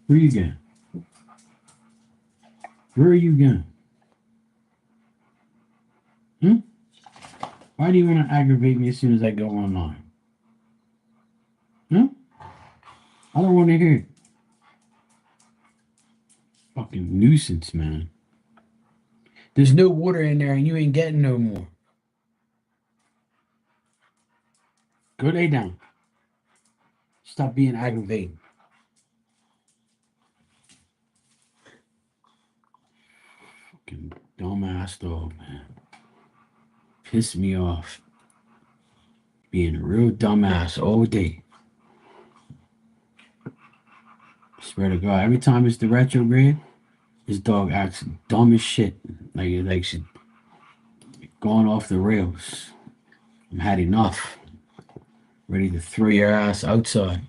Where you going? Where are you going? Hmm? Why do you want to aggravate me as soon as I go online? Hmm? I don't want to hear it. Fucking nuisance, man. There's no water in there and you ain't getting no more. Go lay down. Stop being aggravating. Fucking dumbass dog, man. Piss me off. Being a real dumbass all day. Swear to God, every time it's the retrograde, this dog acts dumb as shit. Like she's going off the rails. I'm had enough. Ready to throw your ass outside.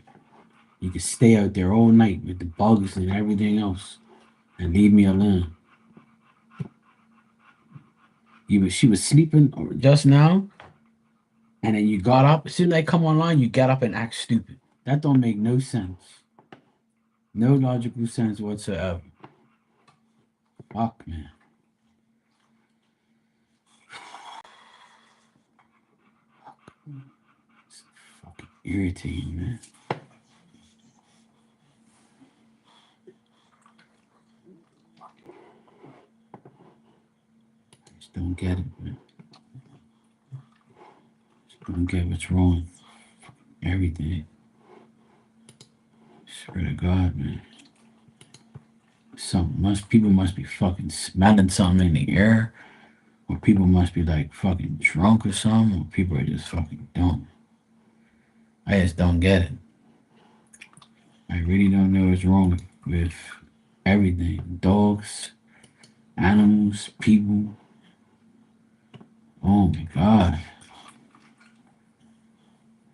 You can stay out there all night with the bugs and everything else and leave me alone. She was sleeping just now, and then you got up. As soon as I come online, you get up and act stupid. That don't make no sense. No logical sense whatsoever. Fuck, man. It's fucking irritating, man. Just don't get it, man. Just don't get what's wrong. Everything. Swear to God, man. People must be fucking smelling something in the air, or people must be like fucking drunk or something, or people are just fucking dumb. I just don't get it. I really don't know what's wrong with everything. Dogs, animals, people. Oh my God.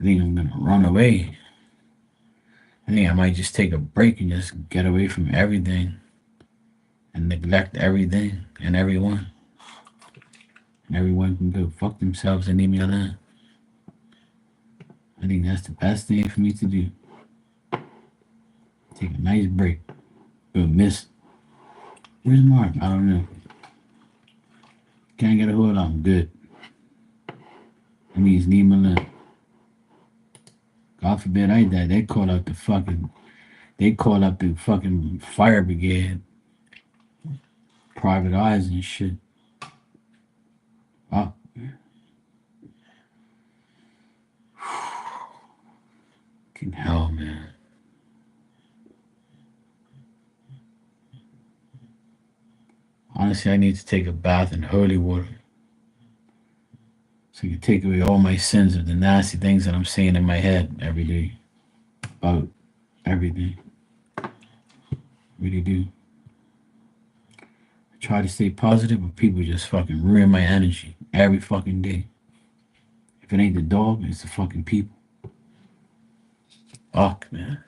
I think I'm gonna run away. I think I might just take a break and just get away from everything and neglect everything and everyone. And everyone can go fuck themselves and leave me alone. I think that's the best thing for me to do. Take a nice break. Go miss. Where's Mark? I don't know. Can't get a hold of him. Good. That means leave him alone. God forbid I die. They call up the fucking fire brigade. Private eyes and shit. Oh. Fucking hell, man. Honestly, I need to take a bath in holy water so I can take away all my sins of the nasty things that I'm saying in my head every day about everything. Really do. I try to stay positive, but people just fucking ruin my energy every fucking day. If it ain't the dog, it's the fucking people. Fuck, man.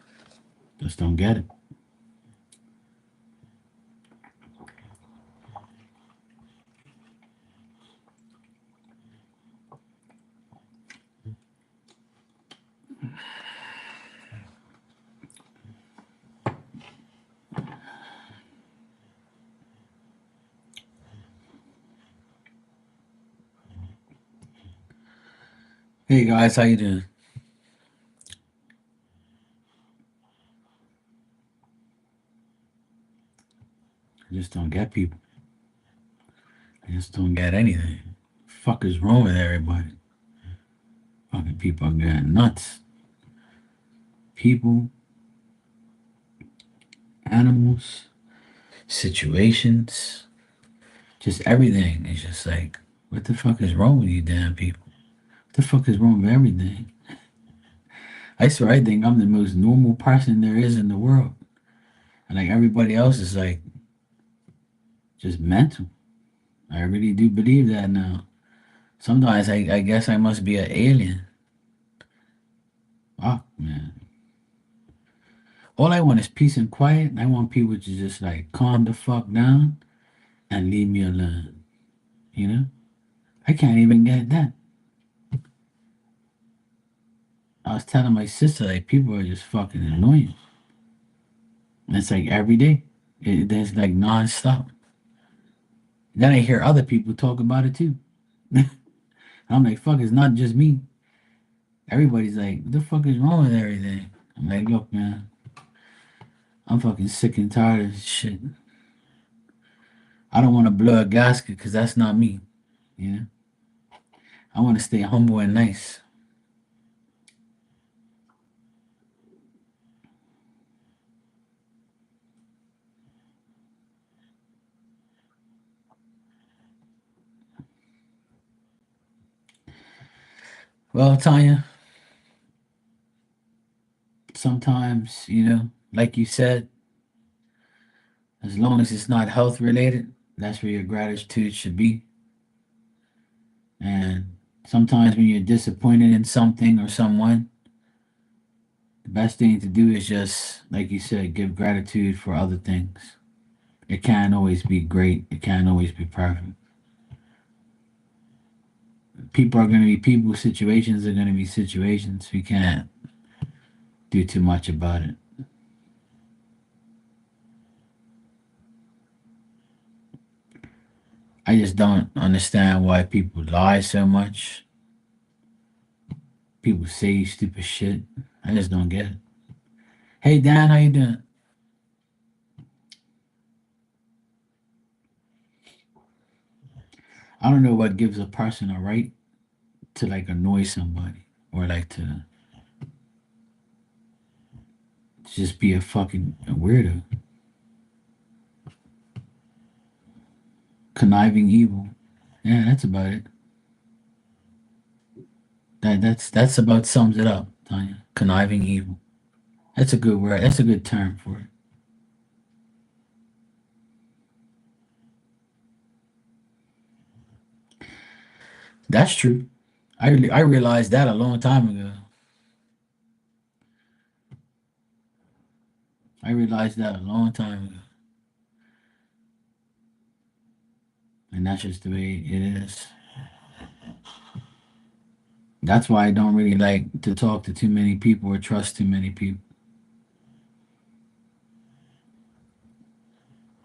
Just don't get it. Hey guys, how you doing? I just don't get people. I just don't get anything. Fuck is wrong with everybody? Fucking people are getting nuts. People, animals, situations, just everything. It's just like, what the fuck is wrong with you damn people? What the fuck is wrong with everything? I swear I think I'm the most normal person there is in the world. And like everybody else is like just mental. I really do believe that now. Sometimes I guess I must be an alien. Fuck, man. All I want is peace and quiet. And I want people to just like calm the fuck down and leave me alone. You know? I can't even get that. I was telling my sister, like, people are just fucking annoying. It's like every day. There's like nonstop. Then I hear other people talk about it too. I'm like, fuck, it's not just me. Everybody's like, what the fuck is wrong with everything? I'm like, look, man, I'm fucking sick and tired of this shit. I don't want to blow a gasket because that's not me. You know, I want to stay humble and nice. Well, Tanya, sometimes, like you said, as long as it's not health related, that's where your gratitude should be. And sometimes when you're disappointed in something or someone, the best thing to do is just, like you said, give gratitude for other things. It can't always be great, it can't always be perfect. People are going to be people, situations are going to be situations. We can't do too much about it. I just don't understand why people lie so much. People say stupid shit. I just don't get it. Hey Dan, how you doing? I don't know what gives a person a right to like annoy somebody or like to just be a fucking weirdo, conniving evil. Yeah, that's about it. That's about sums it up, Tanya. Conniving evil. That's a good word. That's a good term for it. That's true. I realized that a long time ago. I realized that a long time ago, and that's just the way it is. That's why I don't really like to talk to too many people or trust too many people.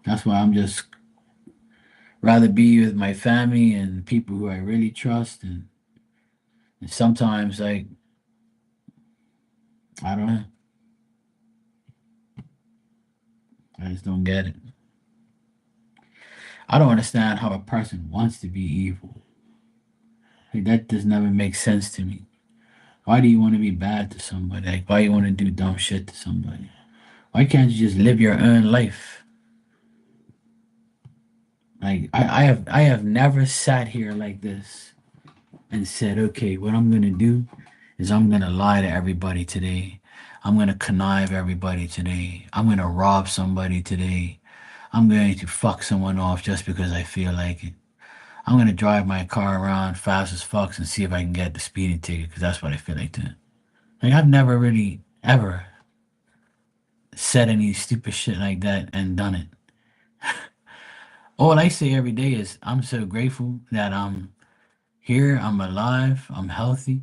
That's why I'm just rather be with my family and people who I really trust. And sometimes, like, I don't know, I just don't get it. I don't understand how a person wants to be evil. Like, that does never make sense to me. Why do you want to be bad to somebody? Like, why you want to do dumb shit to somebody? Why can't you just live your own life? Like, I have never sat here like this and said, okay, what I'm gonna do is I'm gonna lie to everybody today. I'm gonna connive everybody today. I'm gonna rob somebody today. I'm going to fuck someone off just because I feel like it. I'm gonna drive my car around fast as fucks and see if I can get the speeding ticket because that's what I feel like doing. Like I've never really ever said any stupid shit like that and done it. All I say every day is I'm so grateful that I'm here, I'm alive, I'm healthy.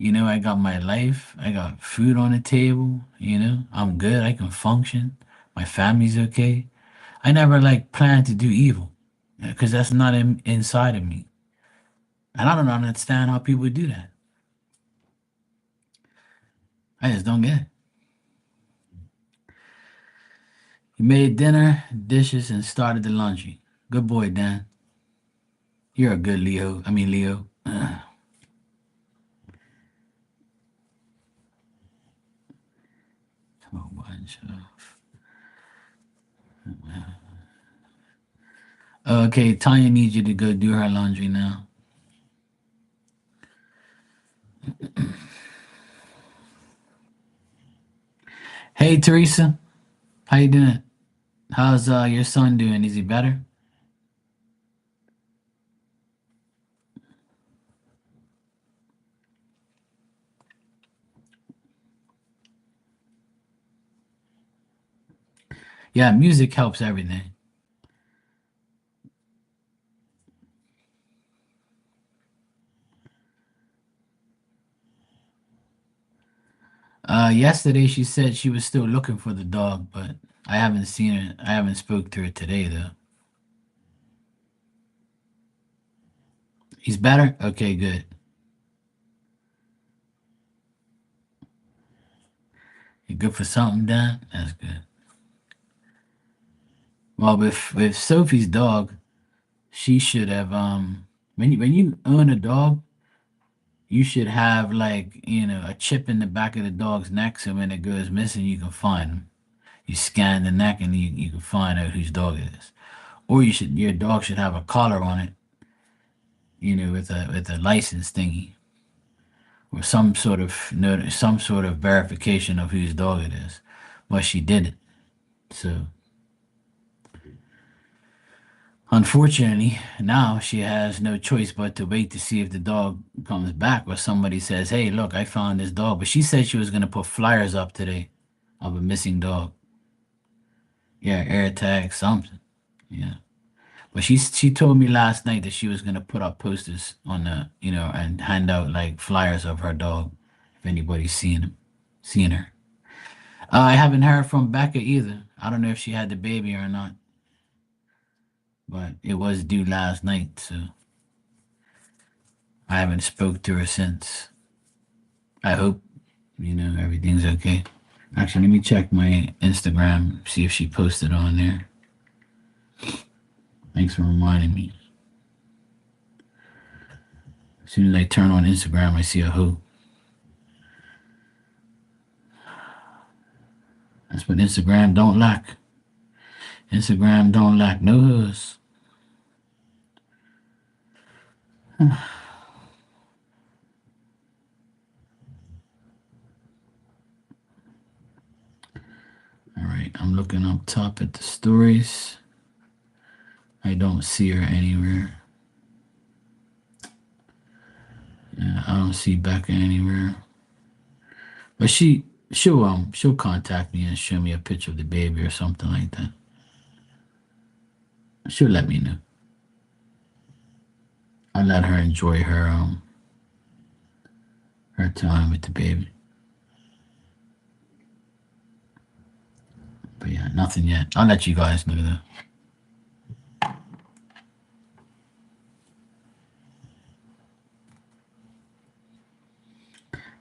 I got my life, I got food on the table, I'm good, I can function, my family's okay. I never like planned to do evil because that's not inside of me. And I don't understand how people do that. I just don't get it. You made dinner, dishes, and started the laundry. Good boy, Dan. You're a good Leo. I mean, Leo. A bunch of. Okay, Tanya needs you to go do her laundry now. Hey, Teresa. How you doing? How's your son doing? Is he better? Yeah, music helps everything. Yesterday she said she was still looking for the dog, but I haven't seen her. I haven't spoke to her today though. He's better? Okay, good. You good for something, Dan? That's good. Well, with Sophie's dog, she should have when you own a dog, you should have like, a chip in the back of the dog's neck so when it goes missing you can find him. You scan the neck and you can find out whose dog it is. Or your dog should have a collar on it, with a license thingy or some sort of verification of whose dog it is. But she didn't. So unfortunately, now she has no choice but to wait to see if the dog comes back or somebody says, "Hey, look, I found this dog." But she said she was going to put flyers up today of a missing dog. Yeah, air tag, something. Yeah. But she told me last night that she was going to put up posters on and hand out like flyers of her dog if anybody's seen her. I haven't heard from Becca either. I don't know if she had the baby or not, but it was due last night, so I haven't spoke to her since. I hope, everything's okay. Actually, let me check my Instagram, see if she posted on there. Thanks for reminding me. As soon as I turn on Instagram, I see a hoe. That's what Instagram don't lack. Instagram don't lack no hoes. All right, I'm looking up top at the stories. I don't see her anywhere. Yeah, I don't see Becca anywhere. But she'll contact me and show me a picture of the baby or something like that. She'll let me know. I let her enjoy her time with the baby. But yeah, nothing yet. I'll let you guys know though.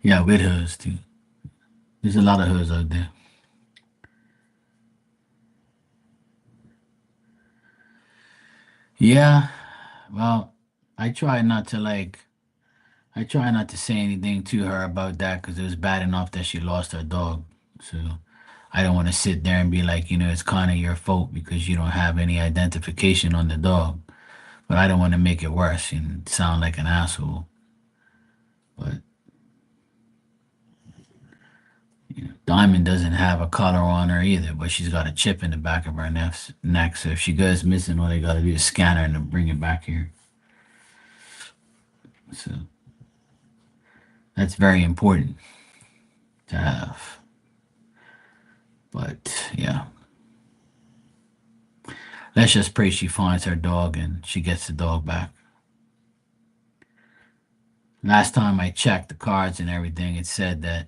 Yeah, with hers too. There's a lot of hers out there. Yeah, well, I try not to like I try not to say anything to her about that because it was bad enough that she lost her dog. So I don't want to sit there and be like, it's kind of your fault because you don't have any identification on the dog. But I don't want to make it worse and sound like an asshole. But Diamond doesn't have a collar on her either, but she's got a chip in the back of her neck. So if she goes missing, all they got to do is scan her and bring it back here. So that's very important to have. But yeah, let's just pray she finds her dog and she gets the dog back. Last time I checked the cards and everything, it said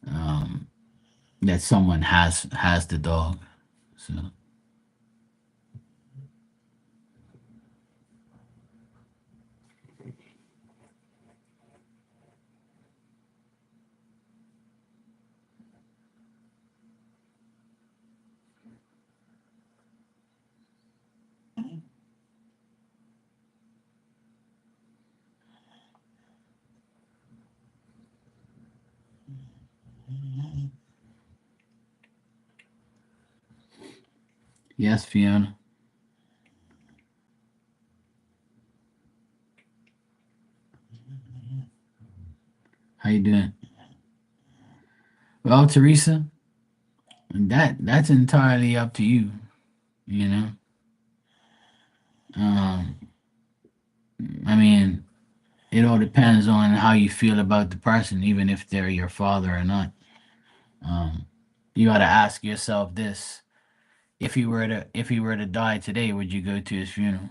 um, that someone has the dog. So yes, Fiona, how you doing? Well, Teresa, that's entirely up to you. You know, um, I mean, it all depends on how you feel about the person, even if they're your father or not. Um, you got to ask yourself this: if he were to die today, would you go to his funeral?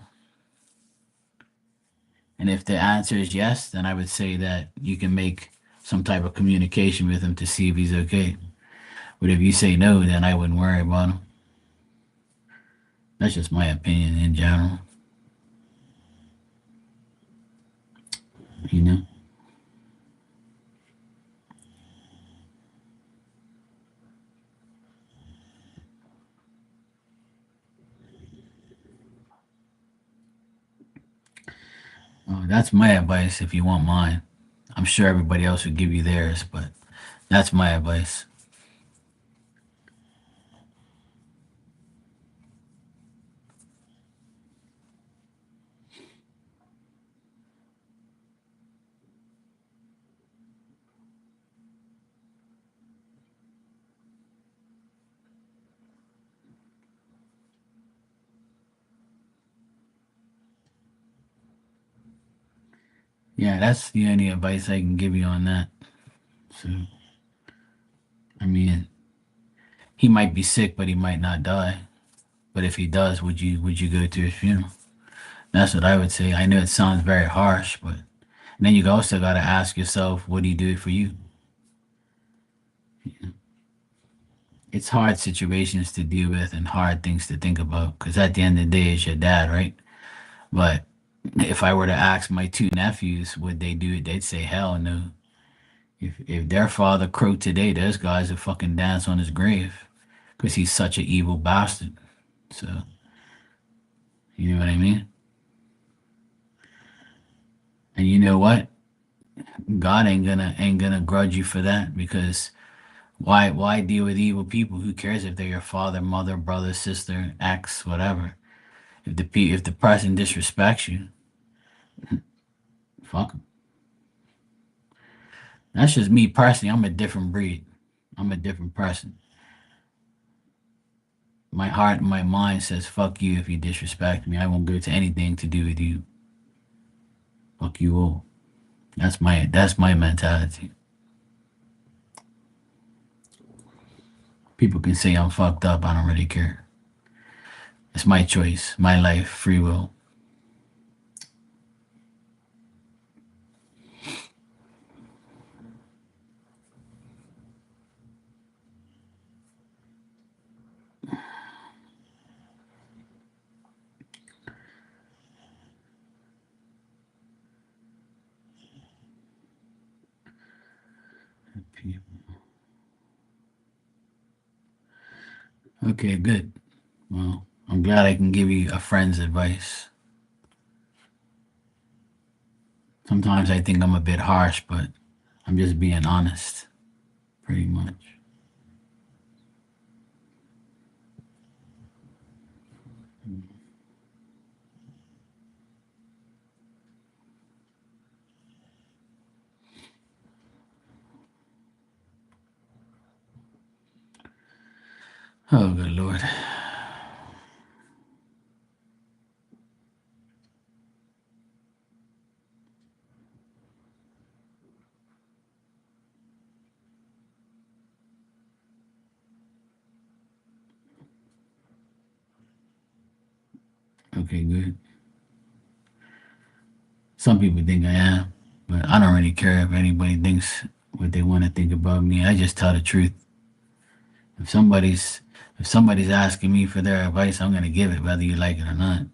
And if the answer is yes, then I would say that you can make some type of communication with him to see if he's okay. But if you say no, then I wouldn't worry about him. That's just my opinion in general. You know. That's my advice. If you want mine, I'm sure everybody else would give you theirs, but that's my advice. Yeah, that's the only advice I can give you on that. So, I mean, he might be sick, but he might not die. But if he does, would you go to his funeral? That's what I would say. I know it sounds very harsh, but and then you also got to ask yourself, what do you do for you? It's hard situations to deal with and hard things to think about because at the end of the day, it's your dad, right? But if I were to ask my two nephews, would they do it? They'd say, hell no. If their father croaked today, those guys would fucking dance on his grave because he's such an evil bastard. So, you know what I mean? And you know what? God ain't gonna grudge you for that because why deal with evil people? Who cares if they're your father, mother, brother, sister, ex, whatever? If the person disrespects you, fuck 'em. That's just me personally. I'm a different breed. I'm a different person. My heart and my mind says fuck you if you disrespect me. I won't go to anything to do with you. Fuck you all. That's my mentality. People can say I'm fucked up. I don't really care. It's my choice, my life, free will. Okay, good. Well, I'm glad I can give you a friend's advice. Sometimes I think I'm a bit harsh, but I'm just being honest, pretty much. Oh, good Lord. Okay, good. Some people think I am, but I don't really care if anybody thinks what they want to think about me. I just tell the truth. If somebody's if somebody's asking me for their advice, I'm gonna give it, whether you like it or not.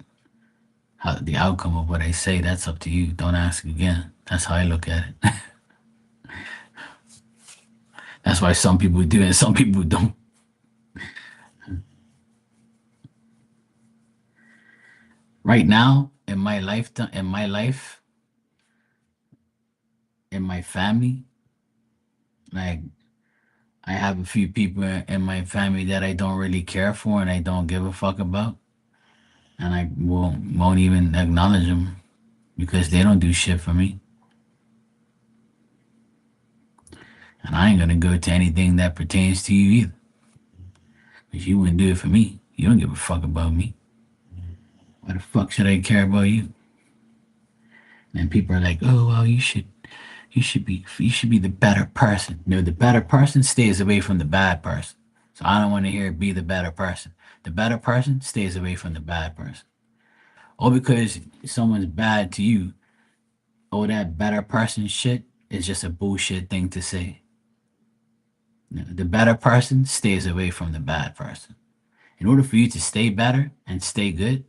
The outcome of what I say, that's up to you. Don't ask again. That's how I look at it. That's why some people do and some people don't. Right now, in my family, like I have a few people in my family that I don't really care for and I don't give a fuck about, and I won't even acknowledge them because they don't do shit for me, and I ain't gonna go to anything that pertains to you either. Because you wouldn't do it for me. You don't give a fuck about me. Why the fuck should I care about you? And people are like, oh well, you should be the better person. No, the better person stays away from the bad person. So I don't want to hear be the better person. The better person stays away from the bad person. Or because someone's bad to you, oh that better person shit. is just a bullshit thing to say. The better person stays away from the bad person. In order for you to stay better and stay good,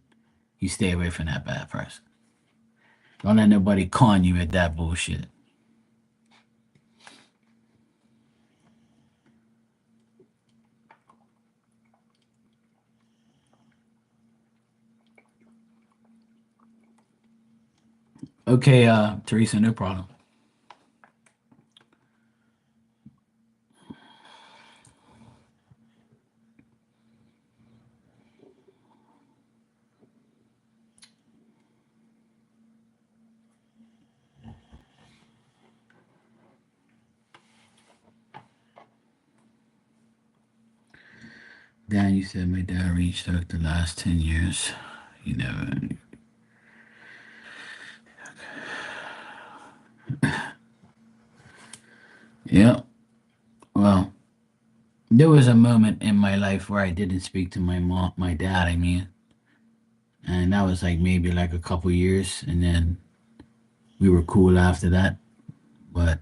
you stay away from that bad person. Don't let nobody con you with that bullshit. Okay, Teresa, no problem. Dan, you said my dad reached out the last 10 years. You never. Yeah. Well, there was a moment in my life where I didn't speak to my dad, I mean. And that was like maybe like a couple years. And then we were cool after that. But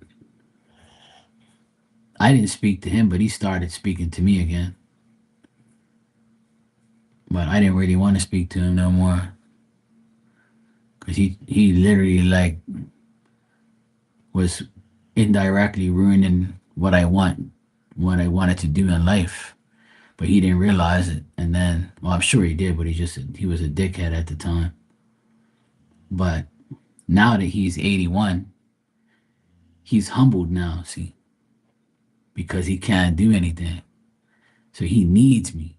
I didn't speak to him, but he started speaking to me again. But I didn't really want to speak to him no more. Because he literally like was indirectly ruining what I wanted to do in life. But he didn't realize it. And then, well, I'm sure he did, but he was a dickhead at the time. But now that he's 81, he's humbled now, see, because he can't do anything. So he needs me.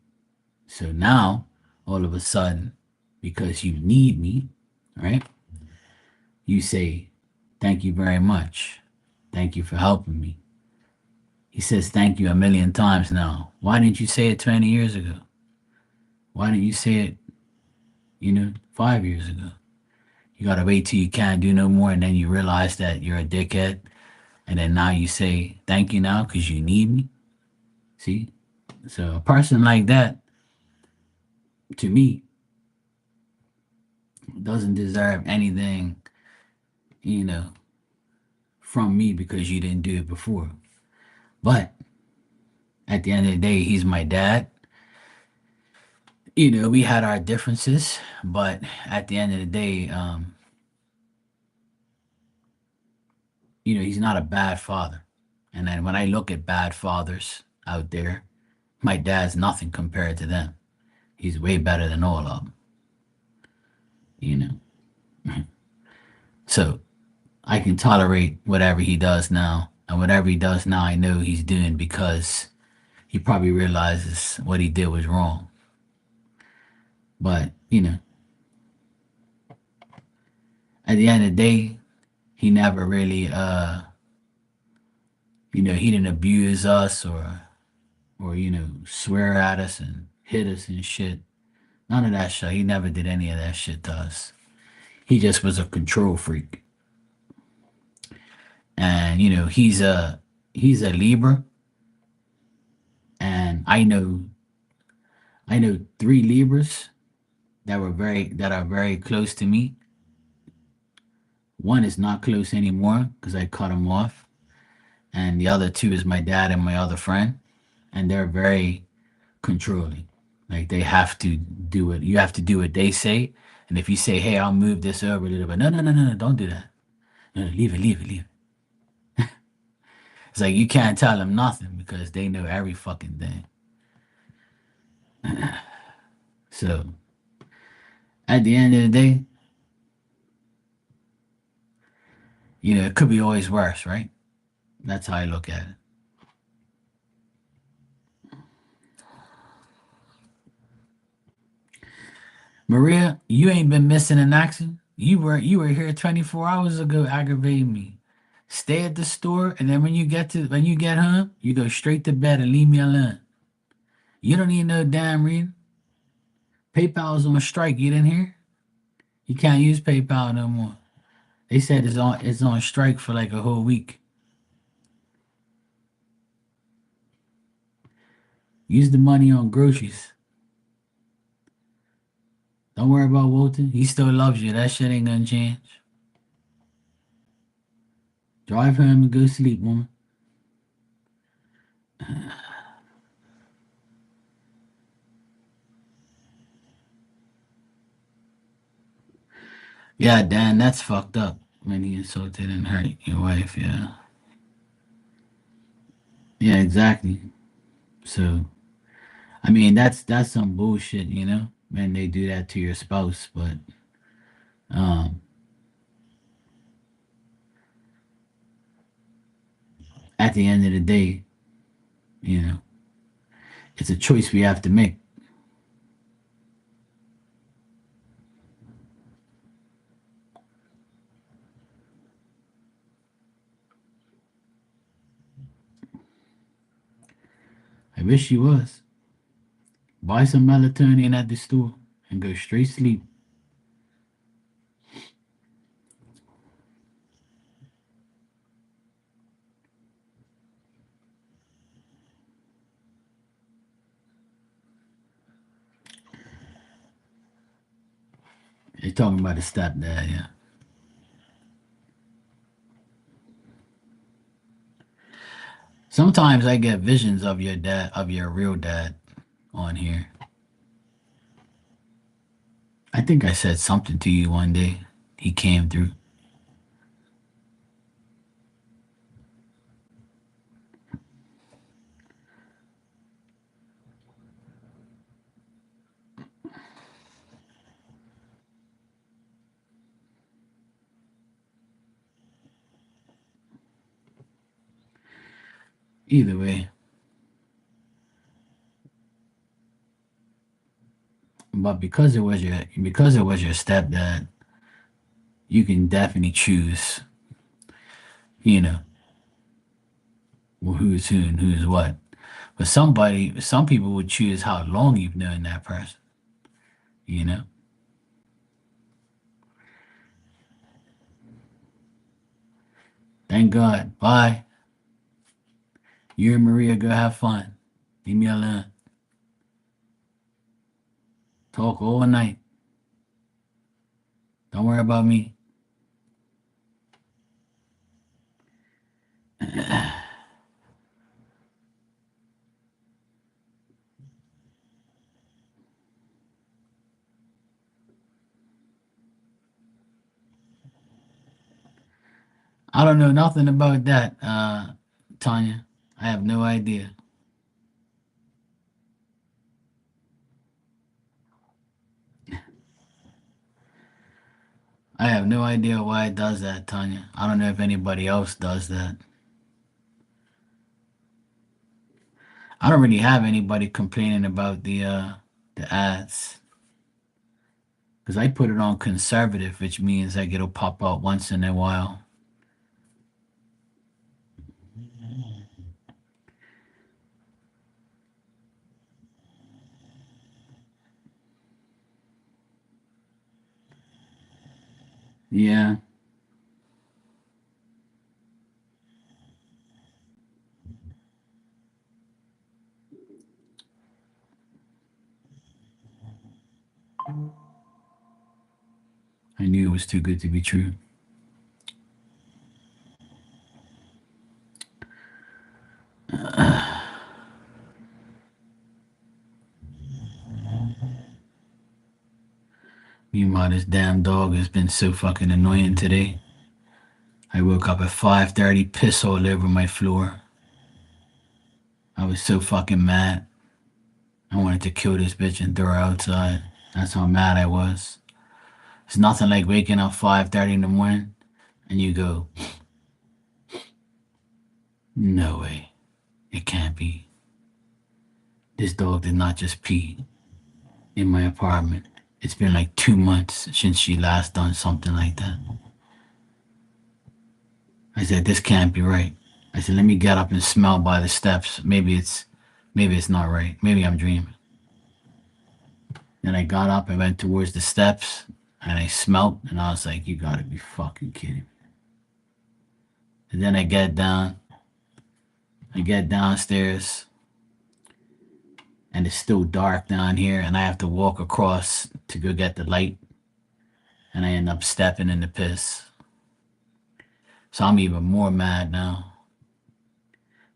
So now, all of a sudden, because you need me, right? You say, thank you very much. Thank you for helping me. He says thank you a million times now. Why didn't you say it 20 years ago? Why didn't you say it, 5 years ago? You gotta wait till you can't do no more and then you realize that you're a dickhead. And then now you say thank you now because you need me. See? So a person like that, to me, doesn't deserve anything, you know, from me because you didn't do it before. But at the end of the day, he's my dad. We had our differences, but at the end of the day, he's not a bad father. And then when I look at bad fathers out there, my dad's nothing compared to them. He's way better than all of them, you know. So I can tolerate whatever he does now. And whatever he does now, I know he's doing because he probably realizes what he did was wrong. But, at the end of the day, he never really, he didn't abuse us or, swear at us and hit us and shit. None of that shit. He never did any of that shit to us. He just was a control freak. And, he's a Libra. And I know 3 Libras that are very close to me. One is not close anymore because I cut him off, and the other 2 is my dad and my other friend, and they're very controlling. Like they have to do it. You have to do what they say, and if you say, "Hey, I'll move this over a little bit," no, no, no, no, no, don't do that. No, no, leave it, leave it, leave it. It's like you can't tell them nothing because they know every fucking thing. So at the end of the day, it could be always worse, right? That's how I look at it. Maria, you ain't been missing in action. You were here 24 hours ago aggravating me. Stay at the store, and then when you get home, you go straight to bed and leave me alone. You don't need no damn reason. PayPal's on strike. You didn't hear? You can't use PayPal no more. They said it's on strike for like a whole week. Use the money on groceries. Don't worry about Walton. He still loves you. That shit ain't gonna change. Drive home and go sleep, woman. Yeah, Dan, that's fucked up when he insulted and hurt your wife. Yeah. Yeah, exactly. So, I mean, that's some bullshit, you know, when they do that to your spouse. But um, at the end of the day, you know, it's a choice we have to make. I wish she was. Buy some melatonin at the store and go straight sleep. They're talking about the stepdad, yeah. Sometimes I get visions of your dad, of your real dad, on here. I think I said something to you one day. He came through. Either way, but because it was your stepdad, you can definitely choose. You know, who's who and who's what. But some people would choose how long you've known that person. You know. Thank God. Bye. You and Maria go have fun. Leave me alone. Talk all night. Don't worry about me. I don't know nothing about that, Tanya. I have no idea. I have no idea why it does that, Tanya. I don't know if anybody else does that. I don't really have anybody complaining about the ads because I put it on conservative, which means like it'll pop out once in a while. Yeah, I knew it was too good to be true. Meanwhile, this damn dog has been so fucking annoying today. I woke up at 5:30, piss all over my floor. I was so fucking mad. I wanted to kill this bitch and throw her outside. That's how mad I was. It's nothing like waking up 5:30 in the morning and you go, no way. It can't be. This dog did not just pee in my apartment. It's been like 2 months since she last done something like that. I said, this can't be right. I said, let me get up and smell by the steps. Maybe it's not right. Maybe I'm dreaming. Then I got up and went towards the steps and I smelt and I was like, you gotta be fucking kidding me. And then I get downstairs and it's still dark down here and I have to walk across to go get the light and I end up stepping in the piss. So I'm even more mad now.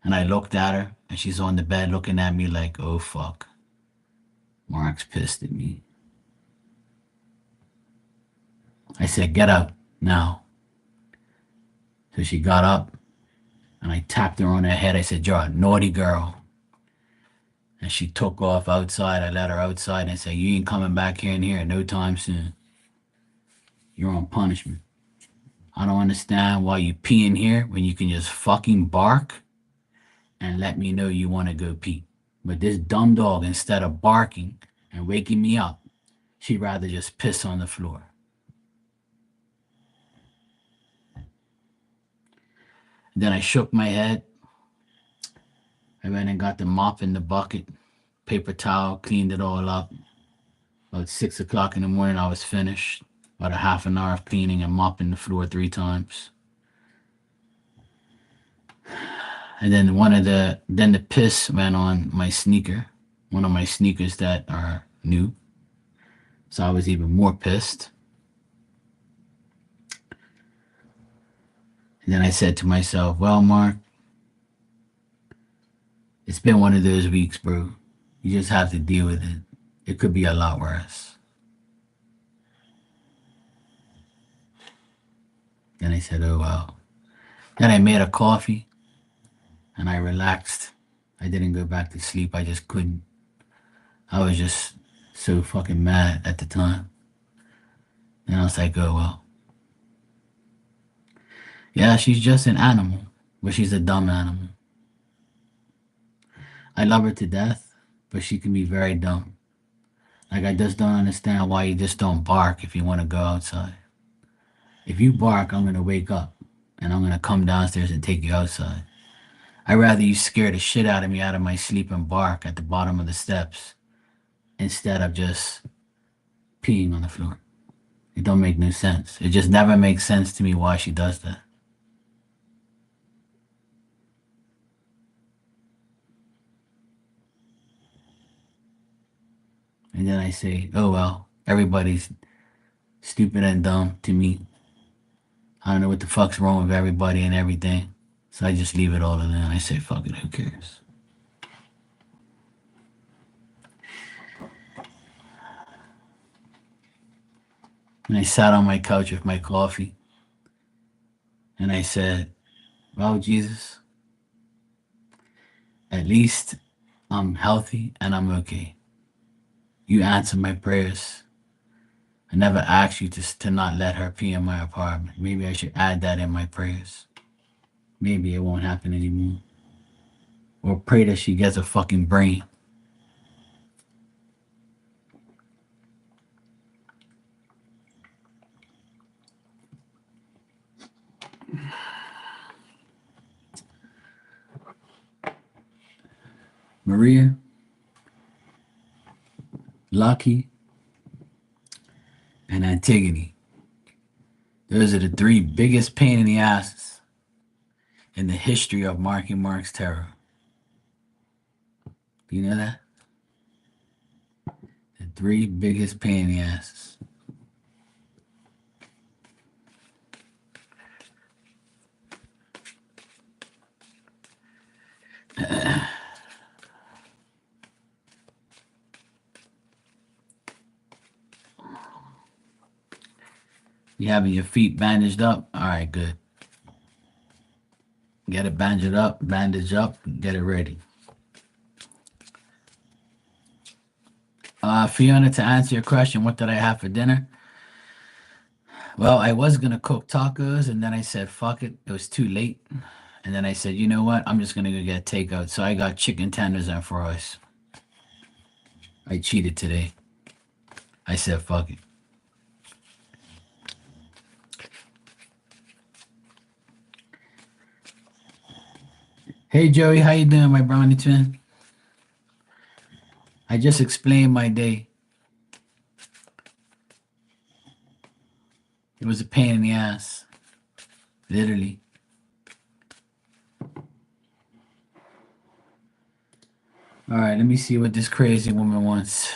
And I looked at her, and she's on the bed looking at me like, oh fuck. Mark's pissed at me. I said, get up now. So she got up, and I tapped her on her head. I said, you're a naughty girl. And she took off outside. I let her outside and I said, you ain't coming back here in here no time soon. You're on punishment. I don't understand why you pee in here when you can just fucking bark and let me know you want to go pee. But this dumb dog, instead of barking and waking me up, she'd rather just piss on the floor. Then I shook my head. I went and got the mop in the bucket, paper towel, cleaned it all up. About 6 o'clock in the morning, I was finished. About a half an hour of cleaning and mopping the floor 3 times. And then the piss went on my sneaker, one of my sneakers that are new. So I was even more pissed. And then I said to myself, well, Mark, it's been one of those weeks, bro. You just have to deal with it. It could be a lot worse. Then I said, oh, well. Then I made a coffee and I relaxed. I didn't go back to sleep. I just couldn't. I was just so fucking mad at the time. And I was like, oh, well. Yeah, she's just an animal, but she's a dumb animal. I love her to death, but she can be very dumb. Like, I just don't understand why you just don't bark if you want to go outside. If you bark, I'm going to wake up and I'm going to come downstairs and take you outside. I'd rather you scare the shit out of me out of my sleep and bark at the bottom of the steps instead of just peeing on the floor. It don't make no sense. It just never makes sense to me why she does that. And then I say, oh well, everybody's stupid and dumb to me. I don't know what the fuck's wrong with everybody and everything. So I just leave it all to them. I say, fuck it, who cares? And I sat on my couch with my coffee and I said, well, Jesus, at least I'm healthy and I'm okay. You answer my prayers. I never asked you to not let her pee in my apartment. Maybe I should add that in my prayers. Maybe it won't happen anymore. Or pray that she gets a fucking brain. Maria, Lucky, and Antigone. Those are the 3 biggest pain in the asses in the history of Marky Mark's Terror. Do you know that? The 3 biggest pain in the asses. You having your feet bandaged up? All right, good. Get it bandage up, get it ready. Fiona, to answer your question, what did I have for dinner? Well, I was gonna cook tacos, and then I said, fuck it, it was too late. And then I said, you know what? I'm just gonna go get takeout. So I got chicken tenders and fries. I cheated today. I said, fuck it. Hey Joey, how you doing, my brownie twin? I just explained my day. It was a pain in the ass. Literally. All right, let me see what this crazy woman wants.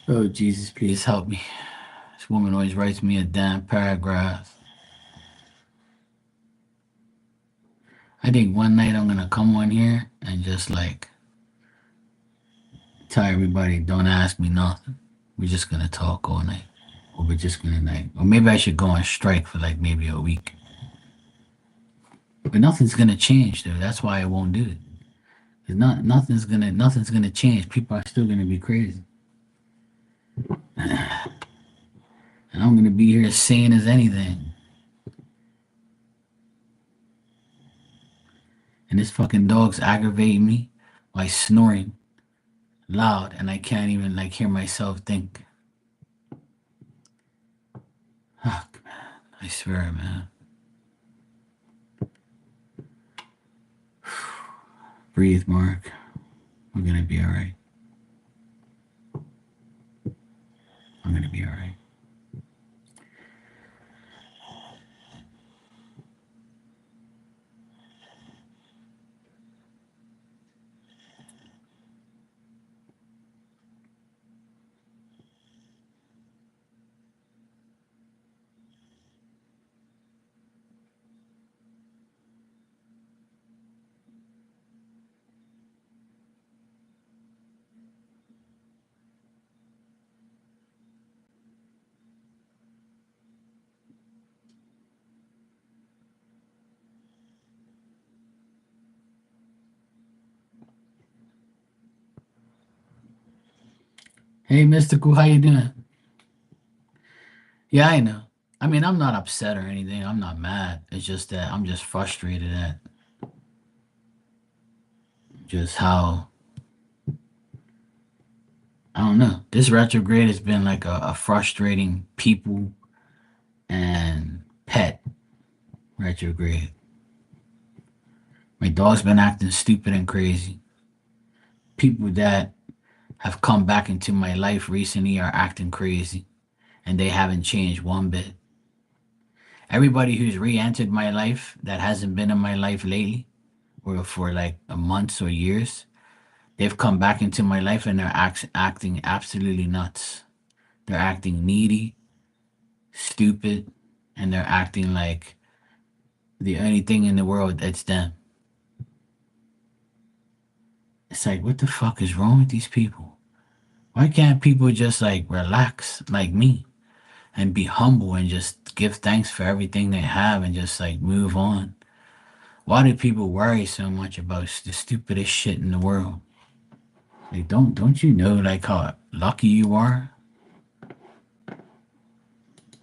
Oh, Jesus, please help me. This This woman always writes me a damn paragraph. I think one night I'm gonna come on here and just like tell everybody, don't ask me nothing. We're just gonna talk all night. Or we're just gonna like, or maybe I should go on strike for like maybe a week. But nothing's gonna change, though. That's why I won't do it. Cause nothing's gonna change. People are still gonna be crazy, and I'm gonna be here sane as anything. And this fucking dog's aggravating me by snoring loud, and I can't even like hear myself think. Fuck, man. I swear, man. Breathe, Mark. We're gonna be alright. I'm gonna be alright. Hey, Mystical, how you doing? Yeah, I know. I mean, I'm not upset or anything. I'm not mad. It's just that I'm just frustrated at just how I don't know. This retrograde has been like a frustrating people and pet retrograde. My dog's been acting stupid and crazy. People that have come back into my life recently are acting crazy, and they haven't changed one bit. Everybody who's re-entered my life that hasn't been in my life lately, or for like a months or years, they've come back into my life and they're acting absolutely nuts. They're acting needy, stupid, and they're acting like the only thing in the world that's them. It's like, what the fuck is wrong with these people? Why can't people just like relax like me and be humble and just give thanks for everything they have and just like move on? Why do people worry so much about the stupidest shit in the world? Like, don't you know like how lucky you are?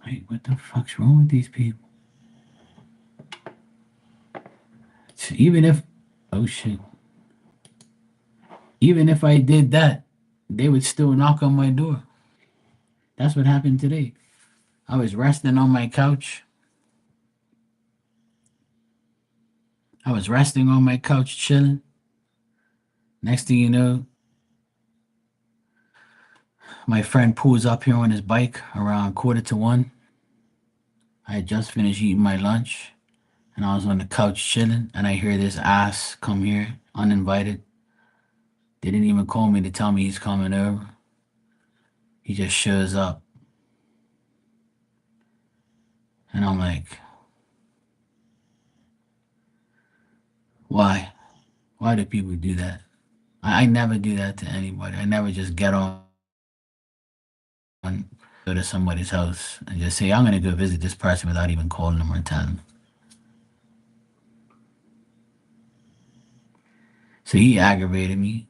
Like, what the fuck's wrong with these people? Even if, oh shit, even if I did that, they would still knock on my door. That's what happened today. I was resting on my couch. I was resting on my couch, chilling. Next thing you know, my friend pulls up here on his bike around 1:45. I had just finished eating my lunch, and I was on the couch chilling, and I hear this ass come here uninvited. They didn't even call me to tell me he's coming over. He just shows up, and I'm like, why? Why do people do that? I never do that to anybody. I never just get on, go to somebody's house and just say, I'm going to go visit this person without even calling them or telling them. So he aggravated me.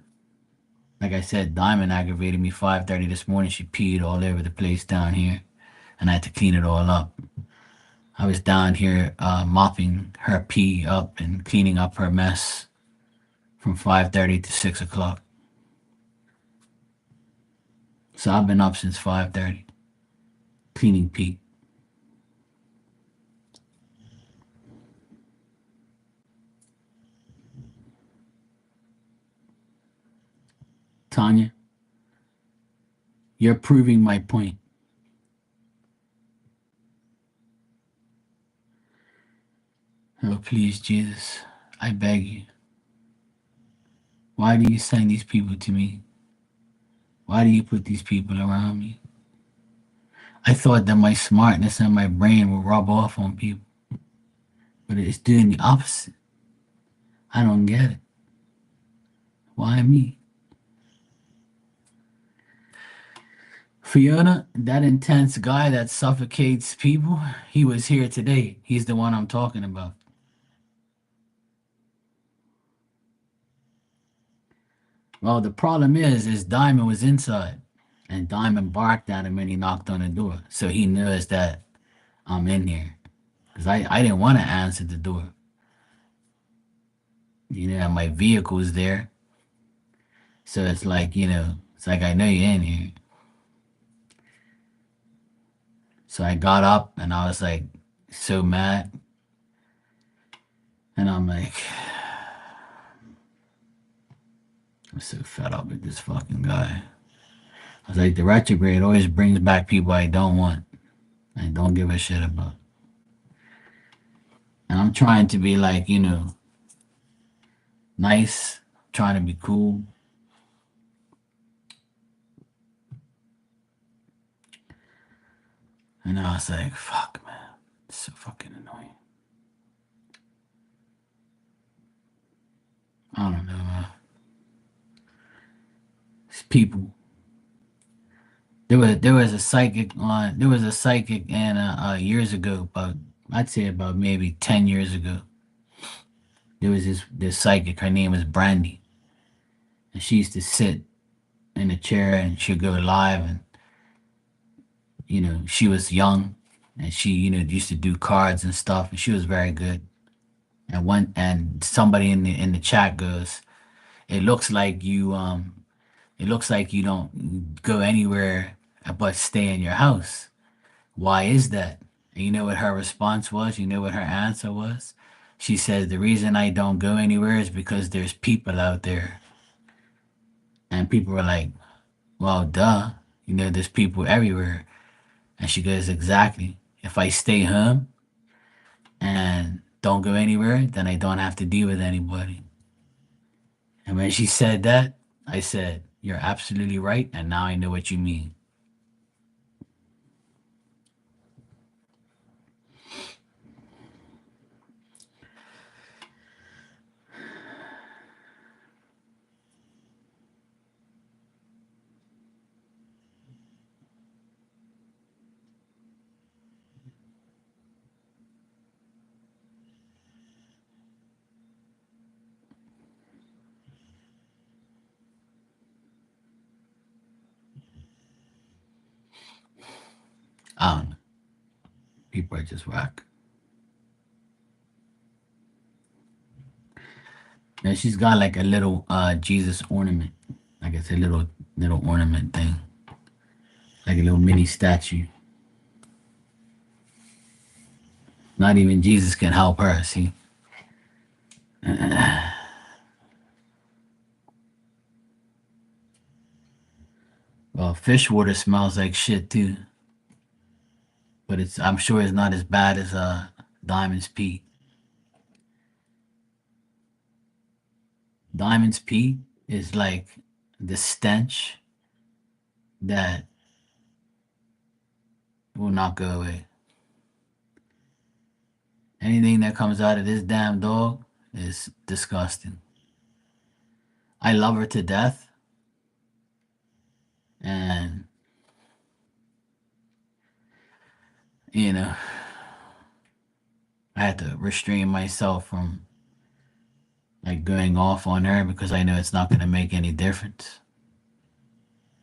Like I said, Diamond aggravated me 5:30 this morning. She peed all over the place down here, and I had to clean it all up. I was down here mopping her pee up and cleaning up her mess from 5:30 to 6 o'clock. So I've been up since 5:30, cleaning pee. Tanya, you're proving my point. Oh, please, Jesus, I beg you. Why do you send these people to me? Why do you put these people around me? I thought that my smartness and my brain would rub off on people, but it's doing the opposite. I don't get it. Why me? Fiona, that intense guy that suffocates people, he was here today. He's the one I'm talking about. Well, the problem is Diamond was inside, and Diamond barked at him when he knocked on the door, so he knows that I'm in here. Cause I didn't want to answer the door. My vehicle's there, so it's like it's like I know you're in here. So I got up and I was like so mad, and I'm like, I'm so fed up with this fucking guy. I was like, the retrograde always brings back people I don't want. I don't give a shit about. And I'm trying to be like, nice, trying to be cool. And I was like, fuck, man. It's so fucking annoying. I don't know, man. It's people. There was a psychic on there was a psychic and years ago, but I'd say about maybe 10 years ago. There was this psychic. Her name was Brandy, and she used to sit in a chair and she'd go live, and she was young, and she used to do cards and stuff, and she was very good. And somebody in the chat goes, it looks like you don't go anywhere but stay in your house. Why is that? And you know what her response was? You know what her answer was? She says, the reason I don't go anywhere is because there's people out there. And people were like, well, duh. There's people everywhere. And she goes, exactly. If I stay home and don't go anywhere, then I don't have to deal with anybody. And when she said that, I said, you're absolutely right. And now I know what you mean. I don't know. People are just whack. Now she's got like a little Jesus ornament. Like it's a little ornament thing. Like a little mini statue. Not even Jesus can help her, see? Well, fish water smells like shit too. But I'm sure it's not as bad as Diamond's pee. Diamond's pee is like the stench that will not go away. Anything that comes out of this damn dog is disgusting. I love her to death, and you know, I had to restrain myself from like going off on her because I know it's not going to make any difference.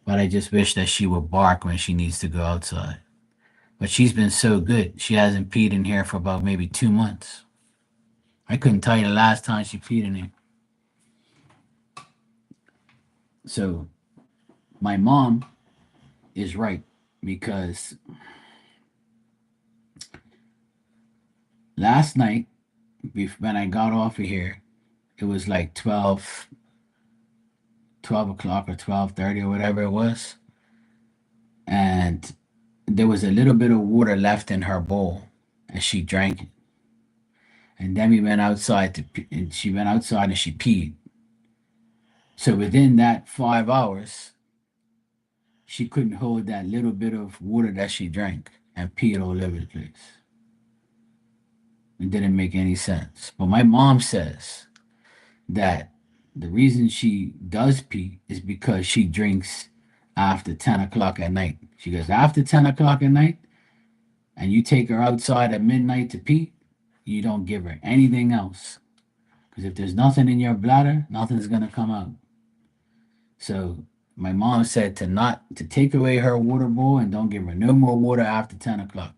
But I just wish that she would bark when she needs to go outside. But she's been so good. She hasn't peed in here for about maybe 2 months. I couldn't tell you the last time she peed in here. So my mom is right because last night when I got off of here, it was like 12 o'clock or 12:30 or whatever it was. And there was a little bit of water left in her bowl and she drank it. And then we went outside and she went outside and she peed. So within that 5 hours, she couldn't hold that little bit of water that she drank and peed all over the place. It didn't make any sense. But my mom says that the reason she does pee is because she drinks after 10 o'clock at night. She goes, after 10 o'clock at night, and you take her outside at midnight to pee, you don't give her anything else. Because if there's nothing in your bladder, nothing's going to come out. So my mom said to take away her water bowl and don't give her no more water after 10 o'clock.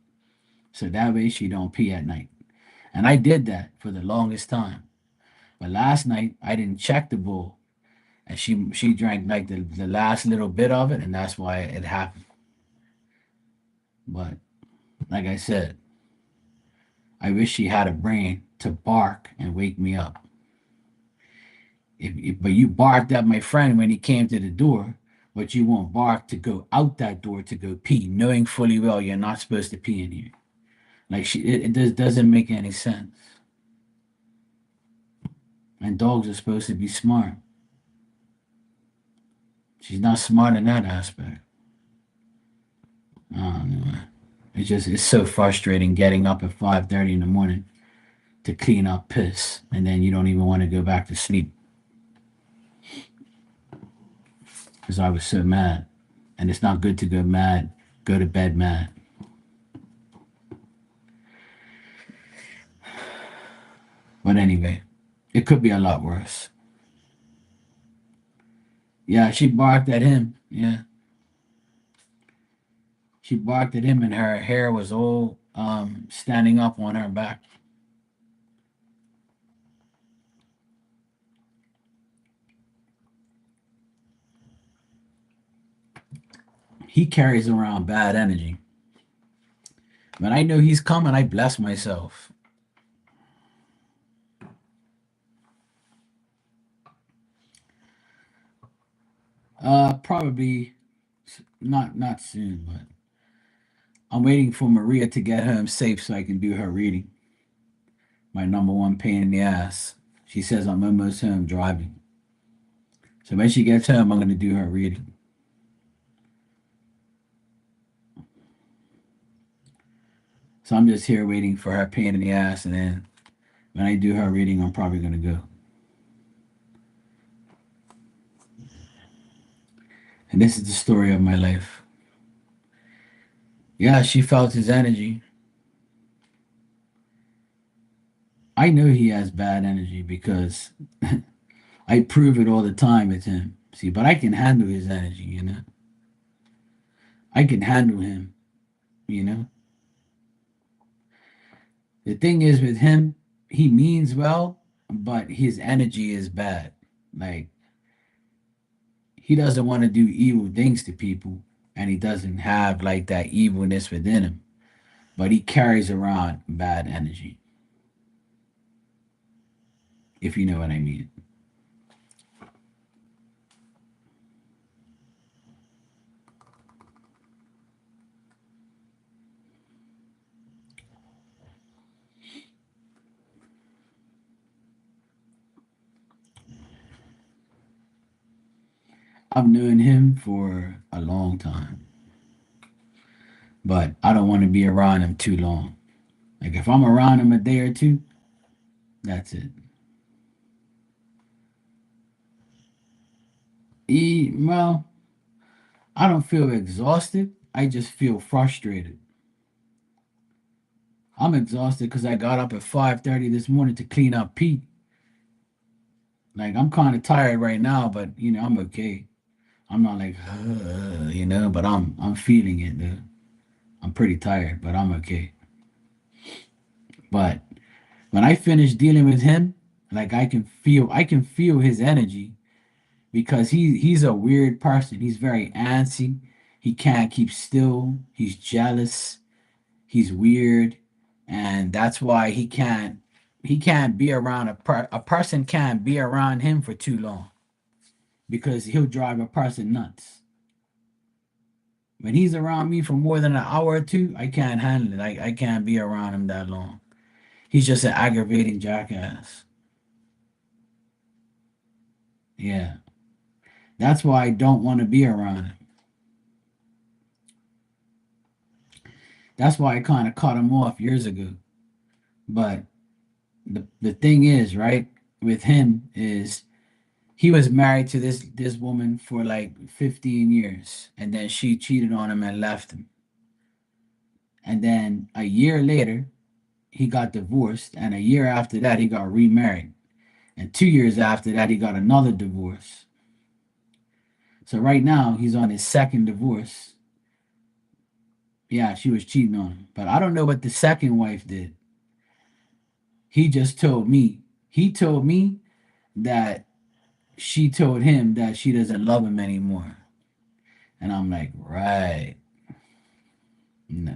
So that way she don't pee at night. And I did that for the longest time. But last night I didn't check the bowl, and she drank like the last little bit of it, and that's why it happened. But like I said, I wish she had a brain to bark and wake me up. But you barked at my friend when he came to the door, but you won't bark to go out that door to go pee, knowing fully well you're not supposed to pee in here. Like it just doesn't make any sense. And dogs are supposed to be smart. She's not smart in that aspect. I don't know. It's so frustrating getting up at 5:30 in the morning to clean up piss, and then you don't even want to go back to sleep because I was so mad. And it's not good to go to bed mad. But anyway, it could be a lot worse. Yeah, she barked at him. Yeah, she barked at him, and her hair was all standing up on her back. He carries around bad energy. When I know he's coming, I bless myself. Probably not soon, but I'm waiting for Maria to get home safe so I can do her reading. My number one pain in the ass. She says I'm almost home driving. So when she gets home, I'm going to do her reading. So I'm just here waiting for her pain in the ass, and then when I do her reading, I'm probably going to go. And this is the story of my life. Yeah, she felt his energy. I know he has bad energy because I prove it all the time with him. See, but I can handle his energy, you know? I can handle him, you know? The thing is with him, he means well, but his energy is bad. Like, he doesn't want to do evil things to people, and he doesn't have like that evilness within him, but he carries around bad energy, if you know what I mean. I've known him for a long time, but I don't want to be around him too long. Like, if I'm around him a day or two, that's it. Well, I don't feel exhausted. I just feel frustrated. I'm exhausted because I got up at 5:30 this morning to clean up Pete. Like, I'm kind of tired right now, but I'm okay. I'm not like but I'm feeling it, dude. I'm pretty tired, but I'm okay. But when I finish dealing with him, like, I can feel his energy because he's a weird person. He's very antsy. He can't keep still. He's jealous. He's weird, and that's why he can't be around a person can't be around him for too long because he'll drive a person nuts. When he's around me for more than an hour or two, I can't handle it. I can't be around him that long. He's just an aggravating jackass. Yeah. That's why I don't want to be around him. That's why I kind of cut him off years ago. But the thing is, right, with him is he was married to this woman for like 15 years, and then she cheated on him and left him. And then a year later, he got divorced, and a year after that, he got remarried. And 2 years after that, he got another divorce. So right now, he's on his second divorce. Yeah, she was cheating on him. But I don't know what the second wife did. He just told me. He told me that she told him that she doesn't love him anymore. And I'm like, right. No.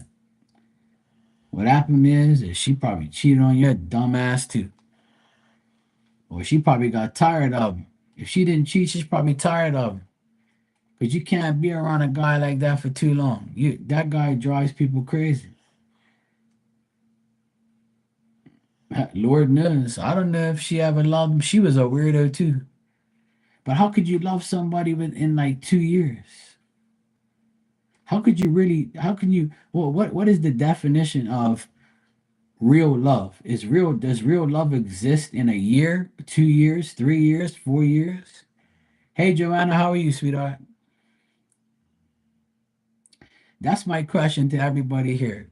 What happened is she probably cheated on your dumb ass too. Or she probably got tired of him. If she didn't cheat, she's probably tired of him. Because you can't be around a guy like that for too long. That guy drives people crazy. Lord knows. I don't know if she ever loved him. She was a weirdo too. But how could you love somebody within like 2 years? How could you really? How can you? Well, what is the definition of real love? Is real? Does real love exist in a year, 2 years, 3 years, 4 years? Hey, Joanna, how are you, sweetheart? That's my question to everybody here.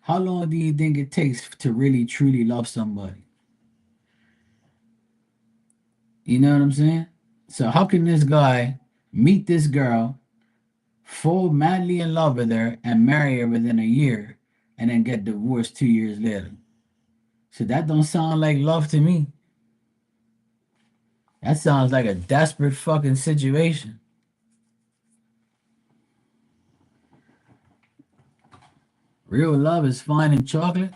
How long do you think it takes to really truly love somebody? You know what I'm saying? So how can this guy meet this girl, fall madly in love with her, and marry her within a year, and then get divorced 2 years later? So that don't sound like love to me. That sounds like a desperate fucking situation. Real love is finding chocolate.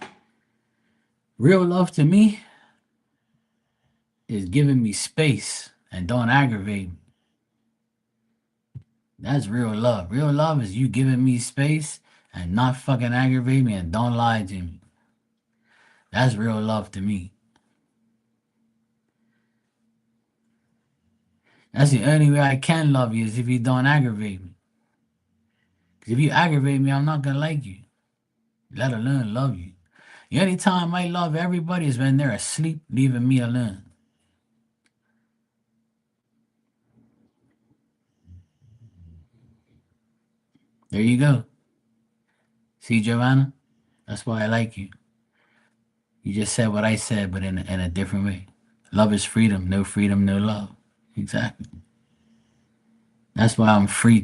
Real love to me is giving me space and don't aggravate me. That's real love. Real love is you giving me space and not fucking aggravate me and don't lie to me. That's real love to me. That's the only way I can love you is if you don't aggravate me. Because if you aggravate me, I'm not gonna like you, let alone love you. The only time I love everybody is when they're asleep, leaving me alone. There you go. See, Joanna? That's why I like you. You just said what I said, but in a different way. Love is freedom. No freedom, no love. Exactly. That's why I'm free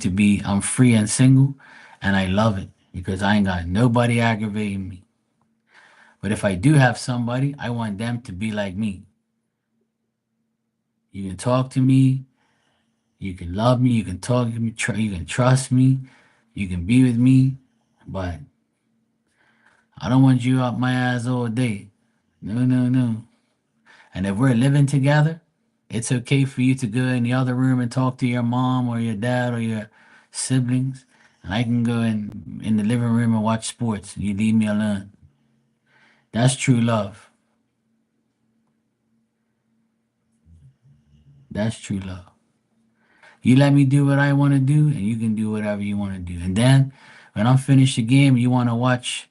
and single, and I love it because I ain't got nobody aggravating me. But if I do have somebody, I want them to be like me. You can talk to me, you can love me, you can talk to me, you can trust me, you can be with me, but I don't want you up my ass all day. No, no, no. And if we're living together, it's okay for you to go in the other room and talk to your mom or your dad or your siblings. And I can go in the living room and watch sports. You leave me alone. That's true love. That's true love. You let me do what I want to do, and you can do whatever you want to do. And then when I'm finished the game, you want to watch